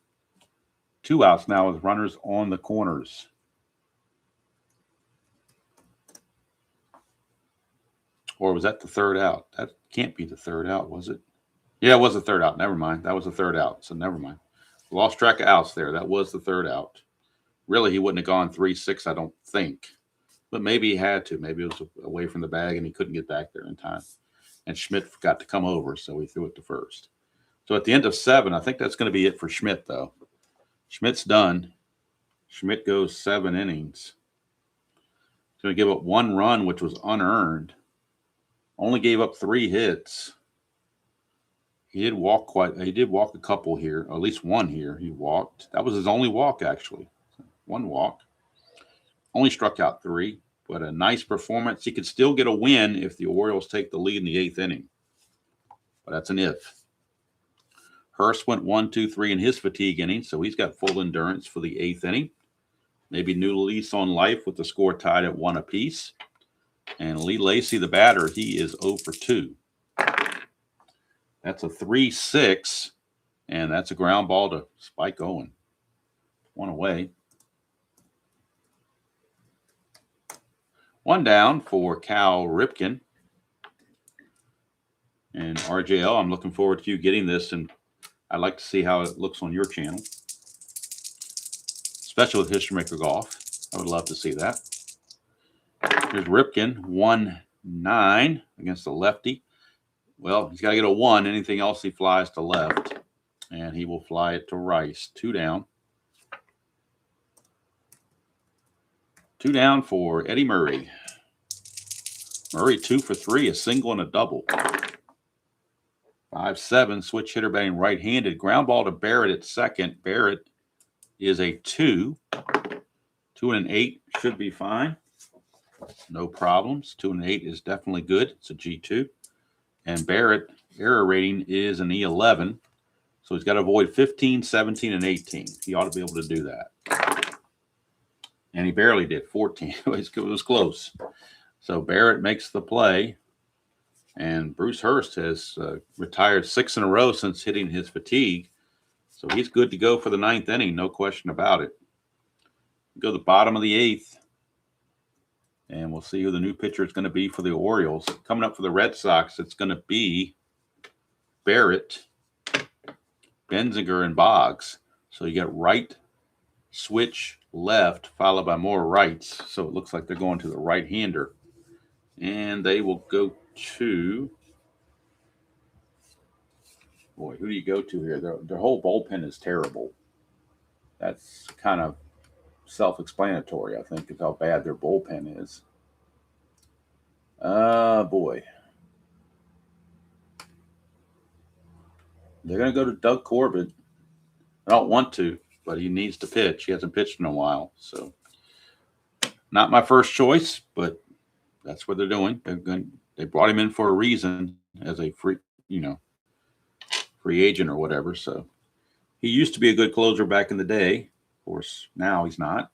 2 outs now with runners on the corners. Or was that the third out? That can't be the third out, was it? Yeah, it was the third out. Never mind. That was the third out, so never mind. Lost track of outs there. That was the third out. Really, he wouldn't have gone 3-6, I don't think. But maybe he had to. Maybe it was away from the bag and he couldn't get back there in time. And Schmidt forgot to come over, so he threw it to first. So at the end of 7, I think that's going to be it for Schmidt, though. Schmidt's done. Schmidt goes 7 innings. He's going to give up 1 run, which was unearned. Only gave up 3 hits. He did walk a couple here, or at least 1 here. He walked. That was his only walk, actually. 1 walk. Only struck out 3, but a nice performance. He could still get a win if the Orioles take the lead in the 8th inning. But that's an if. Hurst went 1, 2, 3 in his fatigue inning, so he's got full endurance for the 8th inning. Maybe new lease on life with the score tied at 1 apiece. And Lee Lacy, the batter, he is 0 for 2. That's a 3-6, and that's a ground ball to Spike Owen. 1 away. 1 down for Cal Ripken. And RJL, I'm looking forward to you getting this, and I'd like to see how it looks on your channel, especially with History Maker Golf. I would love to see that. Here's Ripken, 1-9 against the lefty. Well, he's got to get a 1. Anything else, he flies to left, and he will fly it to Rice. 2 down. 2 down for Eddie Murray. Murray 2 for 3, a single and a double. 5-7, switch hitter batting right-handed. Ground ball to Barrett at second. Barrett is a 2. 2 and an 8 should be fine. No problems. 2 and an 8 is definitely good. It's a G2. And Barrett, error rating is an E11. So he's got to avoid 15, 17, and 18. He ought to be able to do that. And he barely did. 14. It was close. So Barrett makes the play. And Bruce Hurst has retired 6 in a row since hitting his fatigue. So he's good to go for the 9th inning. No question about it. Go to the bottom of the 8th. And we'll see who the new pitcher is going to be for the Orioles. Coming up for the Red Sox, it's going to be Barrett, Benzinger, and Boggs. So you get right, switch, left, followed by more rights. So it looks like they're going to the right-hander. And they will go to, boy, who do you go to here? Their whole bullpen is terrible. That's kind of self-explanatory, I think, is how bad their bullpen is. Boy. They're going to go to Doug Corbett. I don't want to, but he needs to pitch. He hasn't pitched in a while, so not my first choice, but that's what they're doing. They brought him in for a reason as a free agent or whatever. So he used to be a good closer back in the day. Of course, now he's not.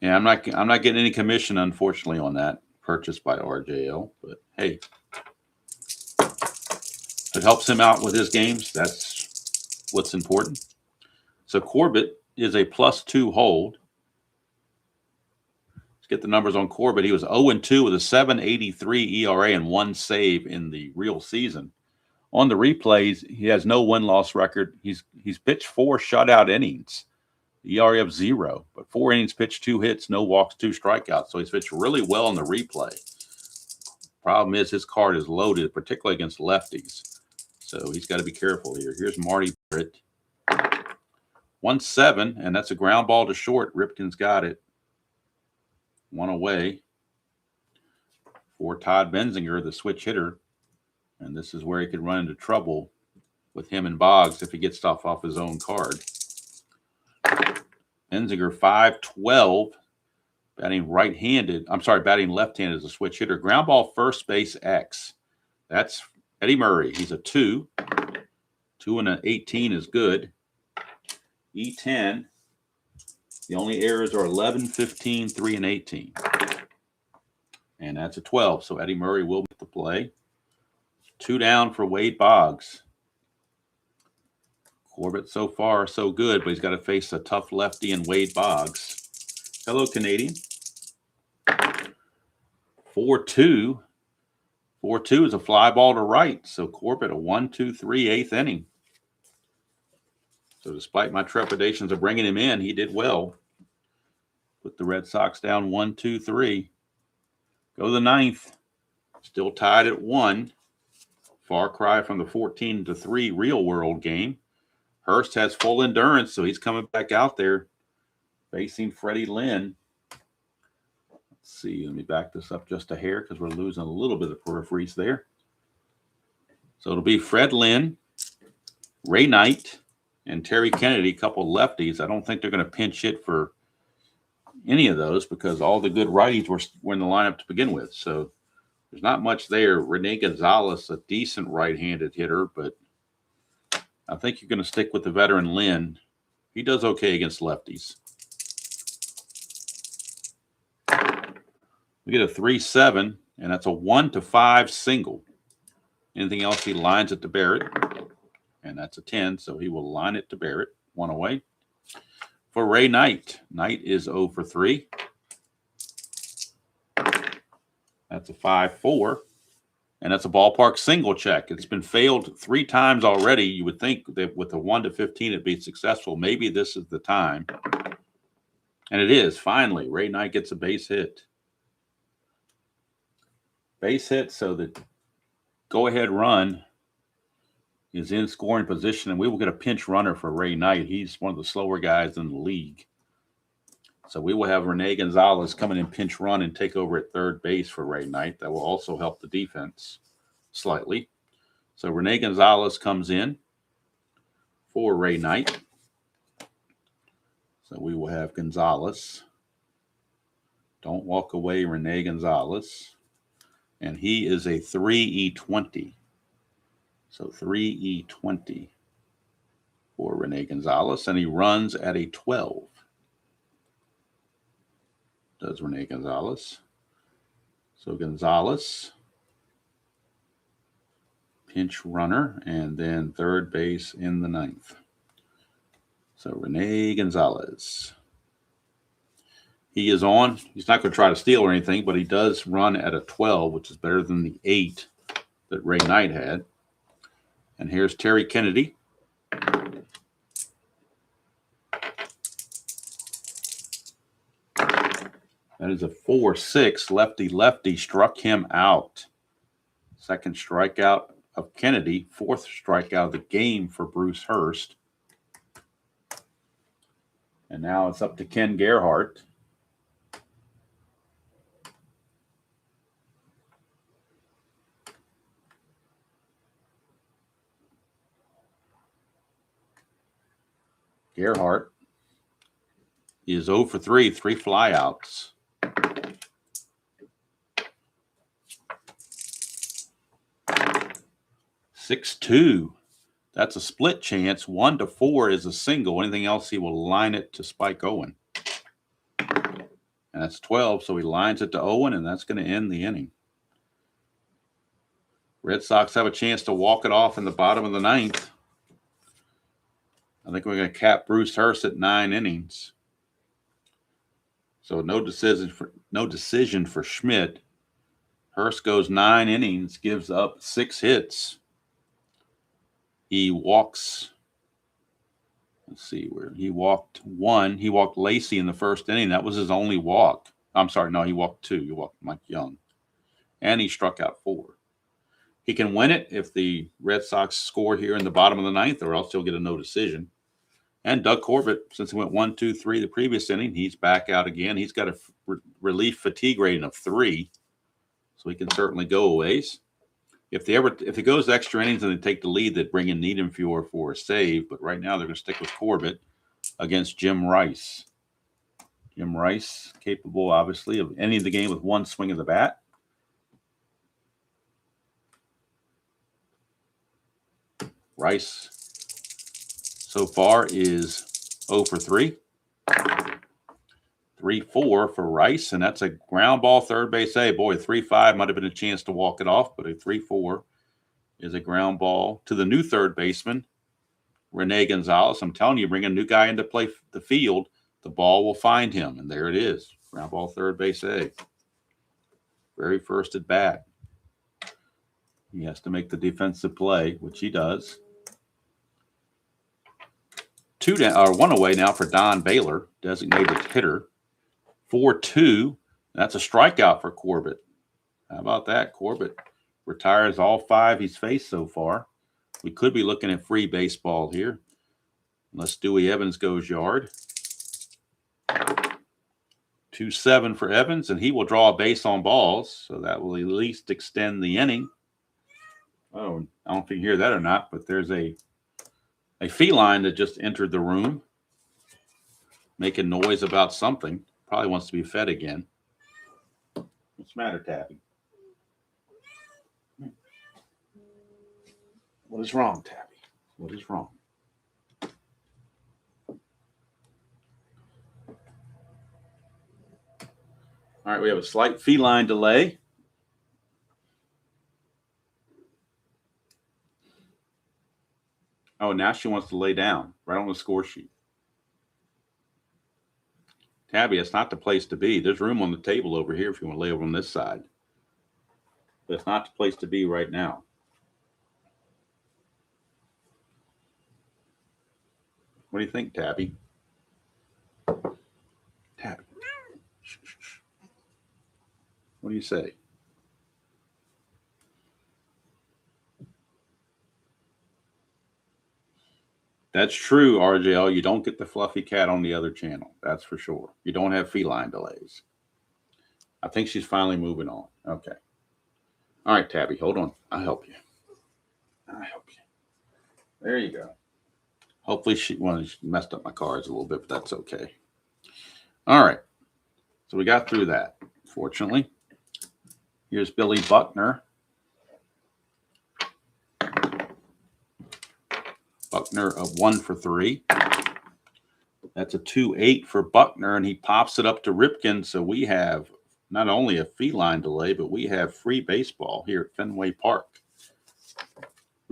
Yeah, I'm not getting any commission, unfortunately, on that purchase by RJL. But hey, if it helps him out with his games, that's what's important. So Corbett is a +2 hold. Let's get the numbers on Corbett. He was 0-2 with a 7.83 ERA and 1 save in the real season. On the replays, he has no win-loss record. He's pitched 4 shutout innings. ERA of 0, but 4 innings pitched, 2 hits, no walks, 2 strikeouts. So he's pitched really well in the replay. Problem is his card is loaded, particularly against lefties. So he's got to be careful here. Here's Marty Barrett. 1-7, and that's a ground ball to short. Ripken's got it. 1 away for Todd Benzinger, the switch hitter. And this is where he could run into trouble with him and Boggs if he gets stuff off his own card. Benzinger 5-12, batting right-handed. I'm sorry, batting left-handed as a switch hitter. Ground ball first base X. That's Eddie Murray. He's a 2. 2 and an 18 is good. E10. The only errors are 11, 15, 3, and 18. And that's a 12. So Eddie Murray will make the play. 2 down for Wade Boggs. Corbett so far so good, but he's got to face a tough lefty in Wade Boggs. Hello, Canadian. 4-2. 4-2 is a fly ball to right. So Corbett a 1-2-3 8th inning. So despite my trepidations of bringing him in, he did well. Put the Red Sox down 1-2-3. Go to the 9th. Still tied at 1. Far cry from the 14-3 real world game. Hurst has full endurance, so he's coming back out there facing Freddie Lynn. Let's see. Let me back this up just a hair because we're losing a little bit of peripheries there. So it'll be Fred Lynn, Ray Knight, and Terry Kennedy, a couple lefties. I don't think they're going to pinch hit for any of those because all the good righties were in the lineup to begin with. So there's not much there. Rene Gonzalez, a decent right-handed hitter, but I think you're going to stick with the veteran Lynn. He does okay against lefties. We get a 3-7, and that's a 1-5 single. Anything else, he lines it to Barrett, and that's a 10, so he will line it to Barrett. 1 away. For Ray Knight, Knight is 0 for 3. That's a 5-4. And that's a ballpark single check. It's been failed 3 times already. You would think that with a 1-15, it'd be successful. Maybe this is the time. And it is, finally. Ray Knight gets a base hit. Base hit, so the go-ahead run is in scoring position, and we will get a pinch runner for Ray Knight. He's one of the slower guys in the league. So we will have Rene Gonzalez come in and pinch run and take over at third base for Ray Knight. That will also help the defense slightly. So Rene Gonzalez comes in for Ray Knight. So we will have Gonzalez. Don't walk away, Rene Gonzalez. And he is a 3E20. So 3E20 for Rene Gonzalez. And he runs at a 12. Does Rene Gonzalez. So Gonzalez, pinch runner, and then third base in the 9th. So Rene Gonzalez. He is on. He's not going to try to steal or anything, but he does run at a 12, which is better than the 8 that Ray Knight had. And here's Terry Kennedy. That is a 4-6. Lefty struck him out. Second strikeout of Kennedy. 4th strikeout of the game for Bruce Hurst. And now it's up to Ken Gerhardt. Gerhardt is 0 for 3, 3 flyouts. (6-2). That's a split chance. 1-4 is a single. Anything else, he will line it to Spike Owen. And that's 12, so he lines it to Owen, and that's going to end the inning. Red Sox have a chance to walk it off in the bottom of the 9th. I think we're going to cap Bruce Hurst at 9 innings. So no decision for Schmidt. Hurst goes 9 innings, gives up 6 hits. He walks. Let's see where he walked 1. He walked Lacey in the first inning. That was his only walk. I'm sorry, no, he walked 2. He walked Mike Young, and he struck out 4. He can win it if the Red Sox score here in the bottom of the 9th, or else he'll get a no decision. And Doug Corbett, since he went 1, 2, 3 the previous inning, he's back out again. He's got a relief fatigue rating of 3, so he can certainly go a ways. If it goes extra innings and they take the lead, they'd bring in Niedenfuhr for a save. But right now they're going to stick with Corbett against Jim Rice. Jim Rice, capable, obviously, of ending the game with one swing of the bat. Rice so far is 0 for 3. 3-4 for Rice, and that's a ground ball third base. Hey, boy, 3-5 might have been a chance to walk it off, but a 3-4 is a ground ball to the new third baseman, Rene Gonzalez. I'm telling you, bring a new guy into play the field, the ball will find him, and there it is. Ground ball third base A. Very first at bat. He has to make the defensive play, which he does. 1 away now for Don Baylor, designated hitter. 4-2. That's a strikeout for Corbett. How about that? Corbett retires all 5 he's faced so far. We could be looking at free baseball here, unless Dewey Evans goes yard. 2-7 for Evans, and he will draw a base on balls, so that will at least extend the inning. Oh, I don't know if you can hear that or not, but there's a feline that just entered the room, making noise about something. Probably wants to be fed again. What's the matter, Tabby? What is wrong, Tabby? What is wrong? All right, we have a slight feline delay. Oh, now she wants to lay down right on the score sheet. Tabby, it's not the place to be. There's room on the table over here if you want to lay over on this side. But it's not the place to be right now. What do you think, Tabby? Tabby. Shh, shh, shh. What do you say? That's true, RJL. You don't get the fluffy cat on the other channel. That's for sure. You don't have feline delays. I think she's finally moving on. Okay. All right, Tabby, hold on. I'll help you. There you go. Hopefully she messed up my cards a little bit, but that's okay. All right. So we got through that, fortunately. Here's Billy Buckner. Buckner of 1 for 3. That's a 2-8 for Buckner, and he pops it up to Ripken. So we have not only a feline delay, but we have free baseball here at Fenway Park.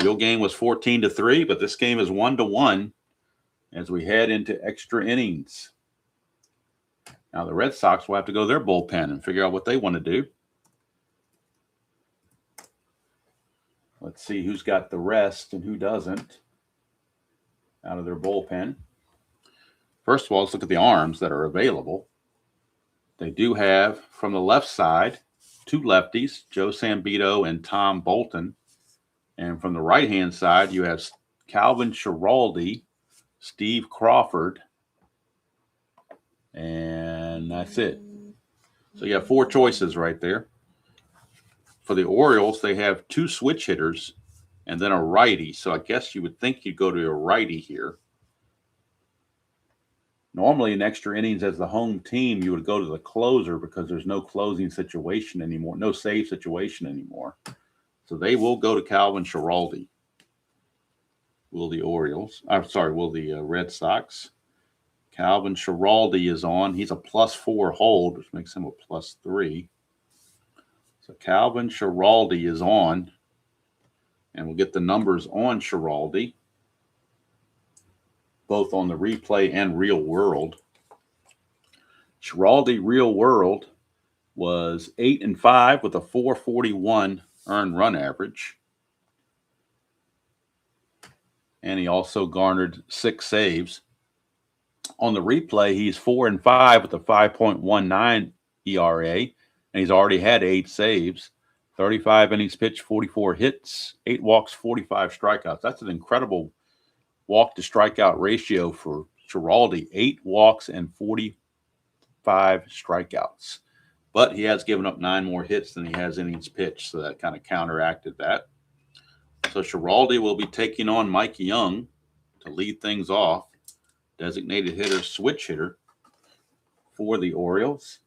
Real game was 14-3, but this game is 1-1 as we head into extra innings. Now the Red Sox will have to go to their bullpen and figure out what they want to do. Let's see who's got the rest and who doesn't out of their bullpen. First of all, let's look at the arms that are available. They do have, from the left side, 2 lefties, Joe Sambito and Tom Bolton. And from the right-hand side, you have Calvin Schiraldi, Steve Crawford, and that's it. So you have 4 choices right there. For the Orioles, they have 2 switch hitters and then a righty. So I guess you would think you'd go to a righty here. Normally in extra innings as the home team, you would go to the closer because there's no closing situation anymore, no save situation anymore. So they will go to Calvin Schiraldi. Will the Red Sox. Calvin Schiraldi is on. He's a +4 hold, which makes him a +3. So Calvin Schiraldi is on. And we'll get the numbers on Schiraldi, both on the replay and real world. Schiraldi real world was 8-5 with a 441 earned run average. And he also garnered 6 saves. On the replay, he's 4-5 with a 5.19 ERA, and he's already had 8 saves. 35 innings pitched, 44 hits, 8 walks, 45 strikeouts. That's an incredible walk to strikeout ratio for Giraldi, 8 walks and 45 strikeouts. But he has given up 9 more hits than he has innings pitched, so that kind of counteracted that. So Giraldi will be taking on Mike Young to lead things off. Designated hitter, switch hitter for the Orioles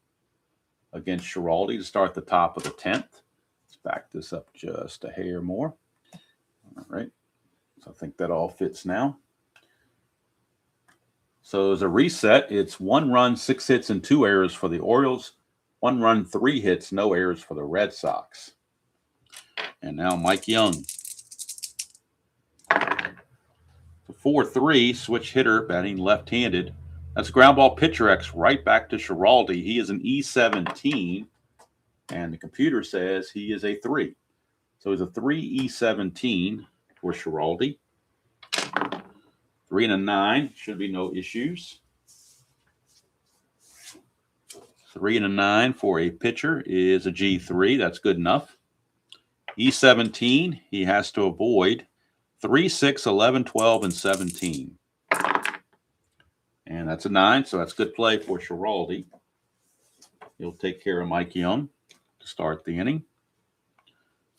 against Giraldi to start the top of the 10th. Let's back this up just a hair more. All right. So I think that all fits now. So as a reset, it's 1 run, 6 hits, and 2 errors for the Orioles. 1 run, 3 hits, no errors for the Red Sox. And now Mike Young. 4-3, switch hitter, batting left-handed. That's ground ball pitcher X right back to Giraldi. He is an E17, and the computer says he is a 3. So he's a 3 E17 for Giraldi. 3 and a 9, should be no issues. 3 and a 9 for a pitcher is a G3. That's good enough. E17, he has to avoid 3, 6, 11, 12, and 17. And that's a 9, so that's good play for Giraldi. He'll take care of Mike Young to start the inning.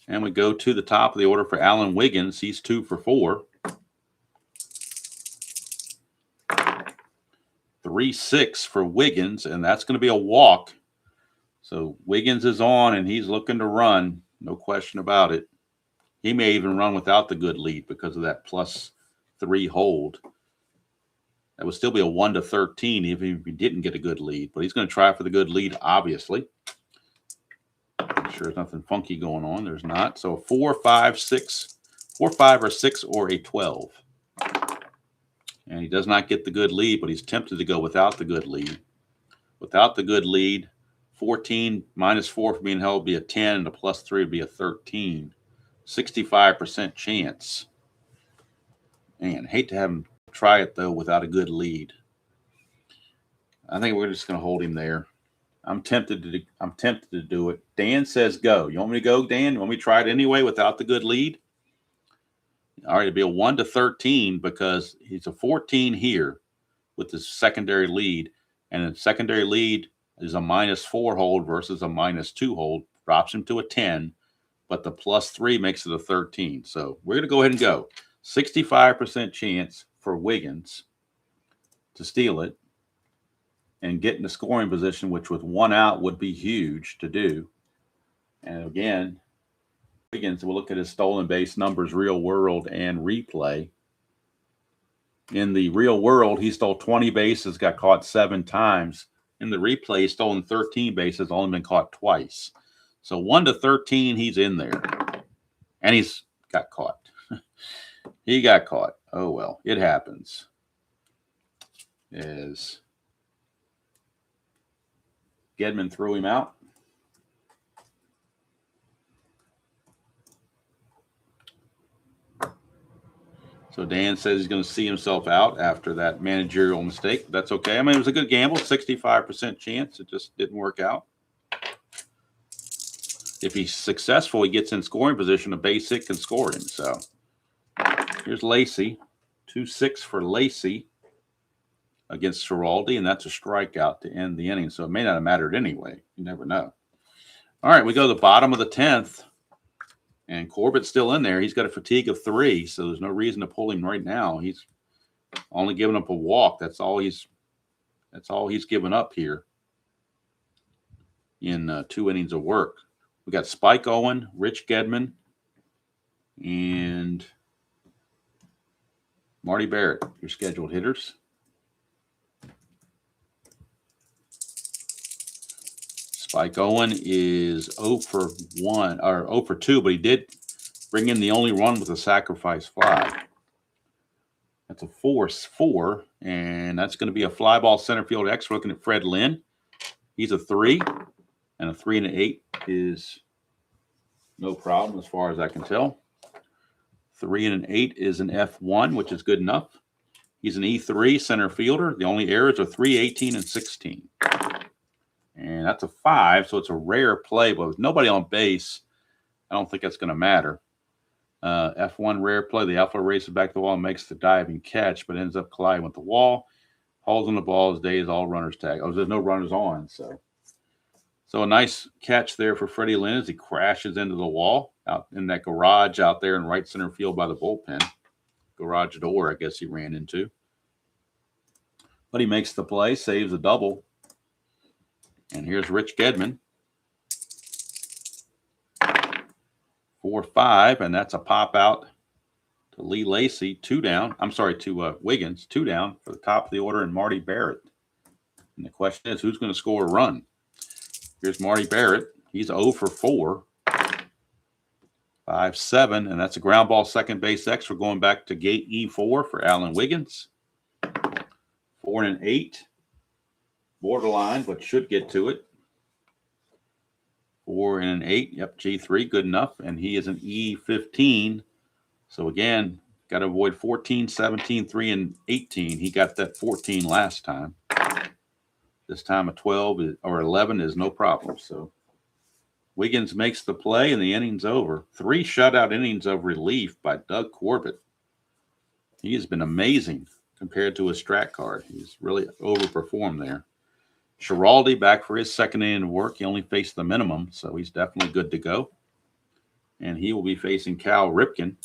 And we go to the top of the order for Alan Wiggins. He's 2 for 4. 3-6 for Wiggins, and that's going to be a walk. So Wiggins is on, and he's looking to run. No question about it. He may even run without the good lead because of that +3 hold. That would still be a 1-13 even if he didn't get a good lead. But he's going to try for the good lead, obviously. I'm sure there's nothing funky going on. There's not. So 4, 5, 6, 4, 5, or 6, or a 12. And he does not get the good lead, but he's tempted to go without the good lead. Without the good lead, 14 minus 4 for being held would be a 10, and a +3 would be a 13. 65% chance. Man, hate to have him try it, though, without a good lead. I think we're just going to hold him there. I'm tempted to do it. Dan says go. You want me to go, Dan? You want me to try it anyway without the good lead? All right, it'd be a 1-13 because he's a 14 here with his secondary lead, and the secondary lead is a -4 hold versus a -2 hold, drops him to a 10, but the +3 makes it a 13. So we're going to go ahead and go. 65% chance for Wiggins to steal it and get in the scoring position, which with 1 out would be huge to do. And again, Wiggins, we'll look at his stolen base numbers, real world and replay. In the real world, he stole 20 bases, got caught 7 times. In the replay, he's stolen 13 bases, only been caught twice. So 1-13, he's in there. And he's got caught. He got caught. Oh, well, it happens. As Gedman threw him out. So Dan says he's going to see himself out after that managerial mistake. That's okay. I mean, it was a good gamble, 65% chance. It just didn't work out. If he's successful, he gets in scoring position. A base hit can score him. So here's Lacey. 2-6 for Lacey against Giraldi, and that's a strikeout to end the inning. So it may not have mattered anyway. You never know. All right, we go to the bottom of the 10th. And Corbett's still in there. He's got a fatigue of 3, so there's no reason to pull him right now. He's only given up a walk. That's all he's given up here in 2 innings of work. We got Spike Owen, Rich Gedman, and Marty Barrett, your scheduled hitters. Spike Owen is 0 for 1 or 0 for 2, but he did bring in the only run with a sacrifice fly. That's a force 4, and that's going to be a fly ball center field X. We're looking at Fred Lynn. He's a 3, and a 3 and an 8 is no problem as far as I can tell. 3 and an 8 is an F1, which is good enough. He's an E3 center fielder. The only errors are 3, 18, and 16. And that's a 5, so it's a rare play. But with nobody on base, I don't think that's going to matter. F1 rare play. The outfielder races back to the wall and makes the diving catch, but ends up colliding with the wall. Hauls on the ball. His day is all runners tag. Oh, there's no runners on. So a nice catch there for Freddie Lynn as he crashes into the wall out in that garage out there in right center field by the bullpen. Garage door, I guess he ran into. But he makes the play, saves a double. And here's Rich Gedman. 4-5, and that's a pop out to Lee Lacy, 2 down. I'm sorry, to Wiggins, 2 down for the top of the order, and Marty Barrett. And the question is, who's going to score a run? Here's Marty Barrett. He's 0 for 4. 5-7, and that's a ground ball second base extra going back to gate E4 for Alan Wiggins. 4-8. Borderline, but should get to it. 4-8. Yep, G3, good enough. And he is an E15. So again, got to avoid 14, 17, 3, and 18. He got that 14 last time. This time a 12 or 11 is no problem. So Wiggins makes the play and the inning's over. 3 shutout innings of relief by Doug Corbett. He has been amazing compared to his Strat card. He's really overperformed there. Schiraldi back for his second inning of work. He only faced the minimum, so he's definitely good to go. And he will be facing Cal Ripken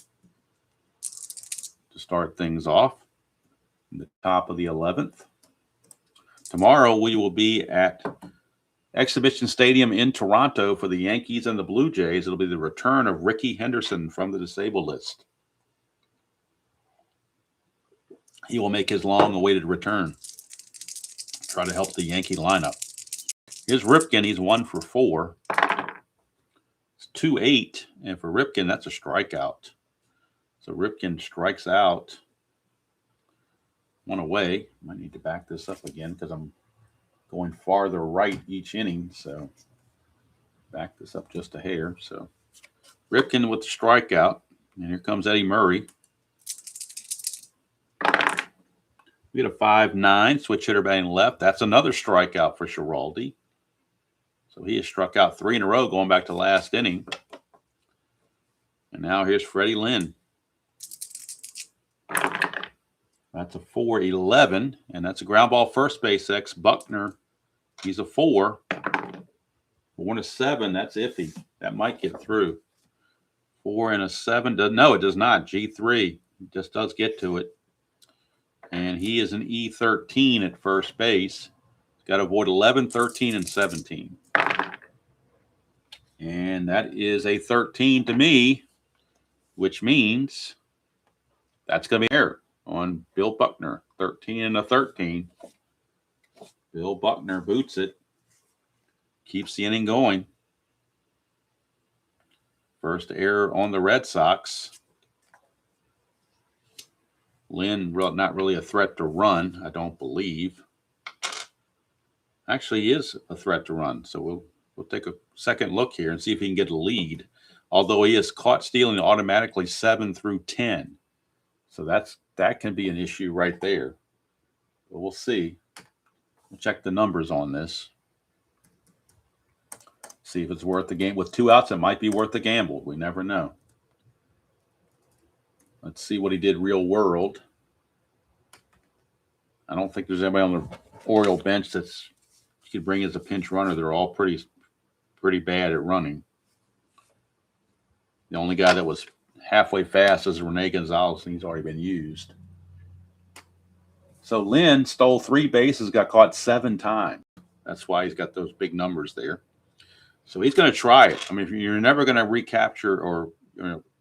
to start things off in the top of the 11th. Tomorrow we will be at Exhibition Stadium in Toronto for the Yankees and the Blue Jays. It'll be the return of Ricky Henderson from the disabled list. He will make his long-awaited return. Try to help the Yankee lineup. Here's Ripken. He's 1 for 4. It's 2-8. And for Ripken, that's a strikeout. So Ripken strikes out. 1 away. Might need to back this up again because I'm going farther right each inning. So back this up just a hair. So Ripken with the strikeout. And here comes Eddie Murray. We get a 5-9, switch hitter batting left. That's another strikeout for Schiraldi. So he has struck out 3 in a row going back to last inning. And now here's Freddie Lynn. That's a 4-11, and that's a ground ball first base X. Buckner, he's a 4. 4-7, that's iffy. That might get through. 4-7, no, it does not. G3, it just does get to it. And he is an E13 at first base. He's got to avoid 11, 13, and 17. And that is a 13 to me, which means that's going to be error on Bill Buckner. 13 and a 13. Bill Buckner boots it. Keeps the inning going. First error on the Red Sox. Lynn, not really a threat to run, I don't believe. Actually, he is a threat to run. So we'll take a second look here and see if he can get a lead. Although he is caught stealing automatically 7 through 10. So that can be an issue right there. But we'll see. We'll check the numbers on this. See if it's worth the game. With 2 outs, it might be worth the gamble. We never know. Let's see what he did real world. I don't think there's anybody on the Oriole bench that's he could bring as a pinch runner. They're all pretty bad at running. The only guy that was halfway fast is Rene Gonzalez, and he's already been used. So Lynn stole 3 bases, got caught 7 times. That's why he's got those big numbers there. So he's going to try it. I mean, you're never going to recapture or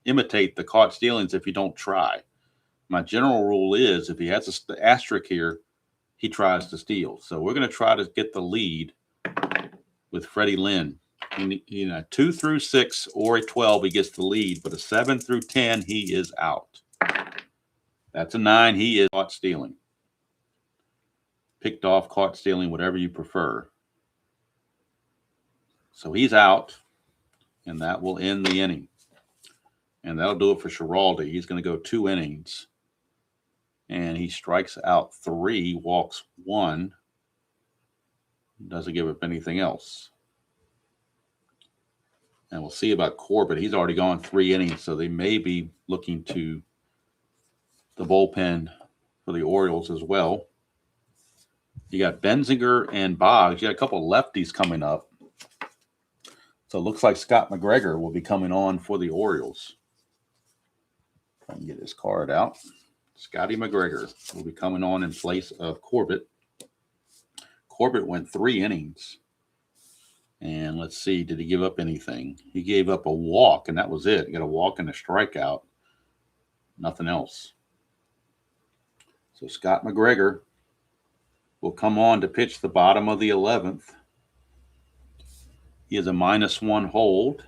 imitate the caught stealings if you don't try. My general rule is if he has an asterisk here, he tries to steal. So we're going to try to get the lead with Freddie Lynn. In a 2 through 6 or a 12, he gets the lead, but a 7 through 10, he is out. That's a 9, he is caught stealing. Picked off, caught stealing, whatever you prefer. So he's out, and that will end the inning. And that'll do it for Schiraldi. He's going to go 2 innings. And he strikes out 3, walks 1. Doesn't give up anything else. And we'll see about Corbett. He's already gone 3 innings, so they may be looking to the bullpen for the Orioles as well. You got Benzinger and Boggs. You got a couple of lefties coming up. So it looks like Scott McGregor will be coming on for the Orioles. If I can get his card out. Scotty McGregor will be coming on in place of Corbett. Corbett went 3 innings. And let's see, did he give up anything? He gave up a walk, and that was it. He got a walk and a strikeout. Nothing else. So Scott McGregor will come on to pitch the bottom of the 11th. He is a -1 hold.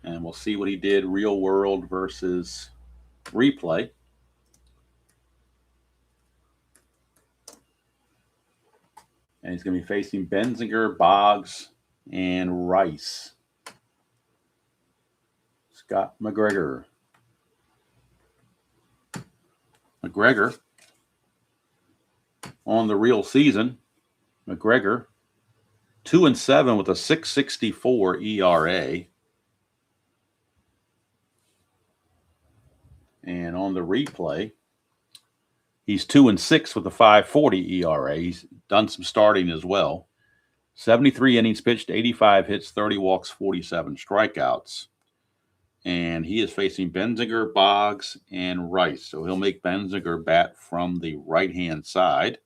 And we'll see what he did real world versus replay. And he's going to be facing Benzinger, Boggs, and Rice. Scott McGregor. McGregor on the real season. McGregor 2-7 with a 6.64 ERA. And on the replay, he's 2-6 with a 5.40 ERA. He's done some starting as well. 73 innings pitched, 85 hits, 30 walks, 47 strikeouts. And he is facing Benzinger, Boggs, and Rice. So he'll make Benzinger bat from the right-hand side.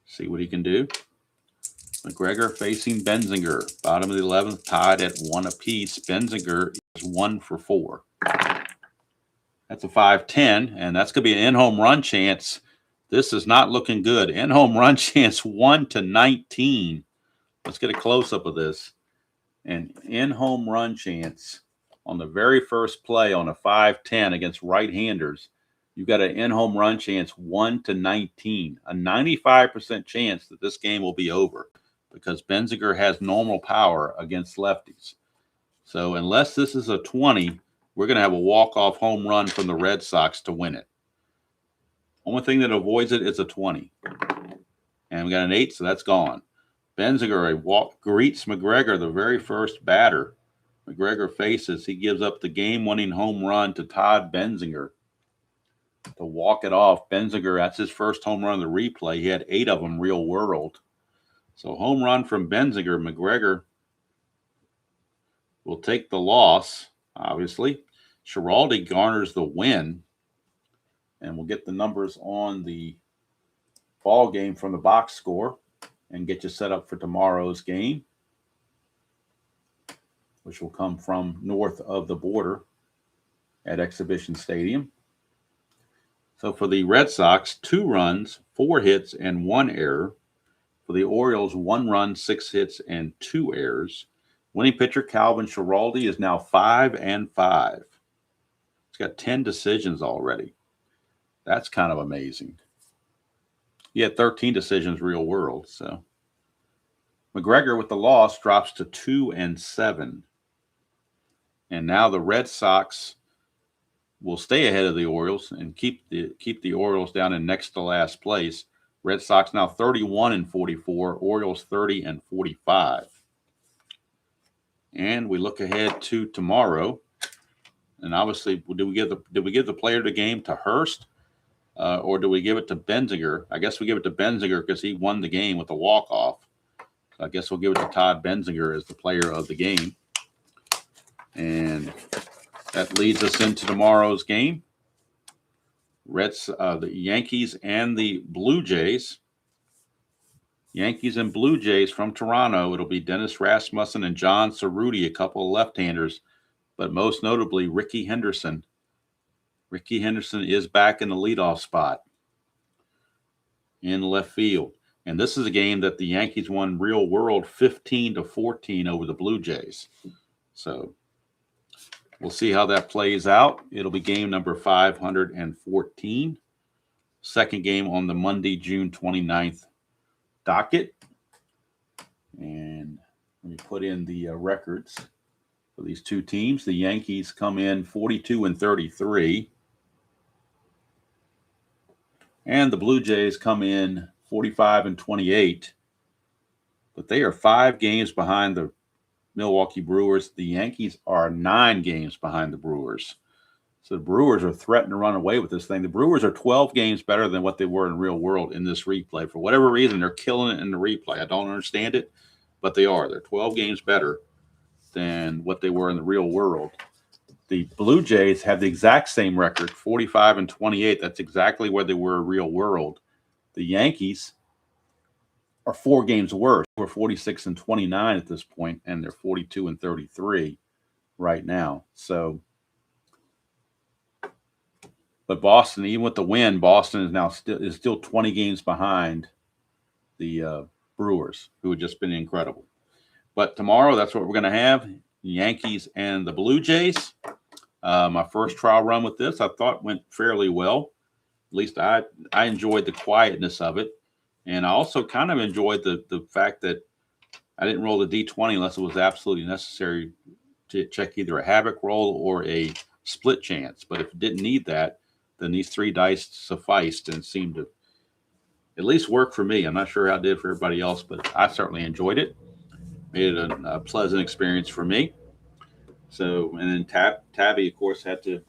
See what he can do. McGregor facing Benzinger. Bottom of the 11th, tied at 1 apiece. Benzinger is 1 for 4. That's a 5-10, and that's going to be an in-home run chance. This is not looking good. In-home run chance 1-19. Let's get a close-up of this. An in-home run chance on the very first play on a 5-10 against right-handers. You've got an in-home run chance 1-19. A 95% chance that this game will be over because Benzinger has normal power against lefties. So unless this is a 20, we're going to have a walk-off home run from the Red Sox to win it. Only thing that avoids it is a 20. And we got an 8, so that's gone. Benzinger greets McGregor, the very first batter. McGregor faces. He gives up the game-winning home run to Todd Benzinger to walk it off. Benzinger, that's his first home run in the replay. He had 8 of them real world. So home run from Benzinger. McGregor will take the loss, obviously. Schiraldi garners the win. And we'll get the numbers on the ball game from the box score and get you set up for tomorrow's game, which will come from north of the border at Exhibition Stadium. So for the Red Sox, 2 runs, 4 hits, and 1 error. For the Orioles, 1 run, 6 hits, and 2 errors. Winning pitcher Calvin Schiraldi is now 5-5. He's got 10 decisions already. That's kind of amazing. He had 13 decisions real world. So McGregor with the loss drops to 2-7. And now the Red Sox will stay ahead of the Orioles and keep the Orioles down in next to last place. Red Sox now 31-44, Orioles 30-45. And we look ahead to tomorrow. And obviously, did we give the player of the game to Hurst? Or do we give it to Benzinger? I guess we give it to Benzinger because he won the game with a walk-off. So I guess we'll give it to Todd Benzinger as the player of the game. And that leads us into tomorrow's game. The Yankees and the Blue Jays. Yankees and Blue Jays from Toronto. It'll be Dennis Rasmussen and John Cerruti, a couple of left-handers, but most notably Ricky Henderson. Ricky Henderson is back in the leadoff spot in left field. And this is a game that the Yankees won real world 15-14 over the Blue Jays. So we'll see how that plays out. It'll be game number 514. Second game on the Monday, June 29th docket. And let me put in the records for these two teams. The Yankees come in 42-33. And the Blue Jays come in 45-28. But they are 5 games behind the Milwaukee Brewers. The Yankees are 9 games behind the Brewers. So the Brewers are threatening to run away with this thing. The Brewers are 12 games better than what they were in real world in this replay. For whatever reason, they're killing it in the replay. I don't understand it, but they are. They're 12 games better than what they were in the real world. The Blue Jays have the exact same record, 45-28. That's exactly where they were in real world. The Yankees are 4 games worse. We're 46-29 at this point, and they're 42-33 right now. So, but Boston, even with the win, Boston is now still 20 games behind the Brewers, who had just been incredible. But tomorrow, that's what we're going to have: Yankees and the Blue Jays. My first trial run with this, I thought, went fairly well. At least I enjoyed the quietness of it. And I also kind of enjoyed the fact that I didn't roll the D20 unless it was absolutely necessary to check either a havoc roll or a split chance. But if it didn't need that, then these 3 dice sufficed and seemed to at least work for me. I'm not sure how it did for everybody else, but I certainly enjoyed it. Made it a pleasant experience for me. So, and then Tabby, of course, had to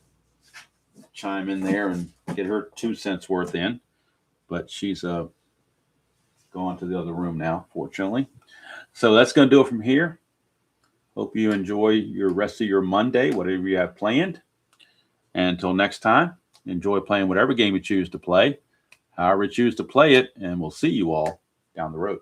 chime in there and get her 2 cents worth in. But she's gone to the other room now, fortunately. So that's going to do it from here. Hope you enjoy your rest of your Monday, whatever you have planned. And until next time, enjoy playing whatever game you choose to play, however you choose to play it, and we'll see you all down the road.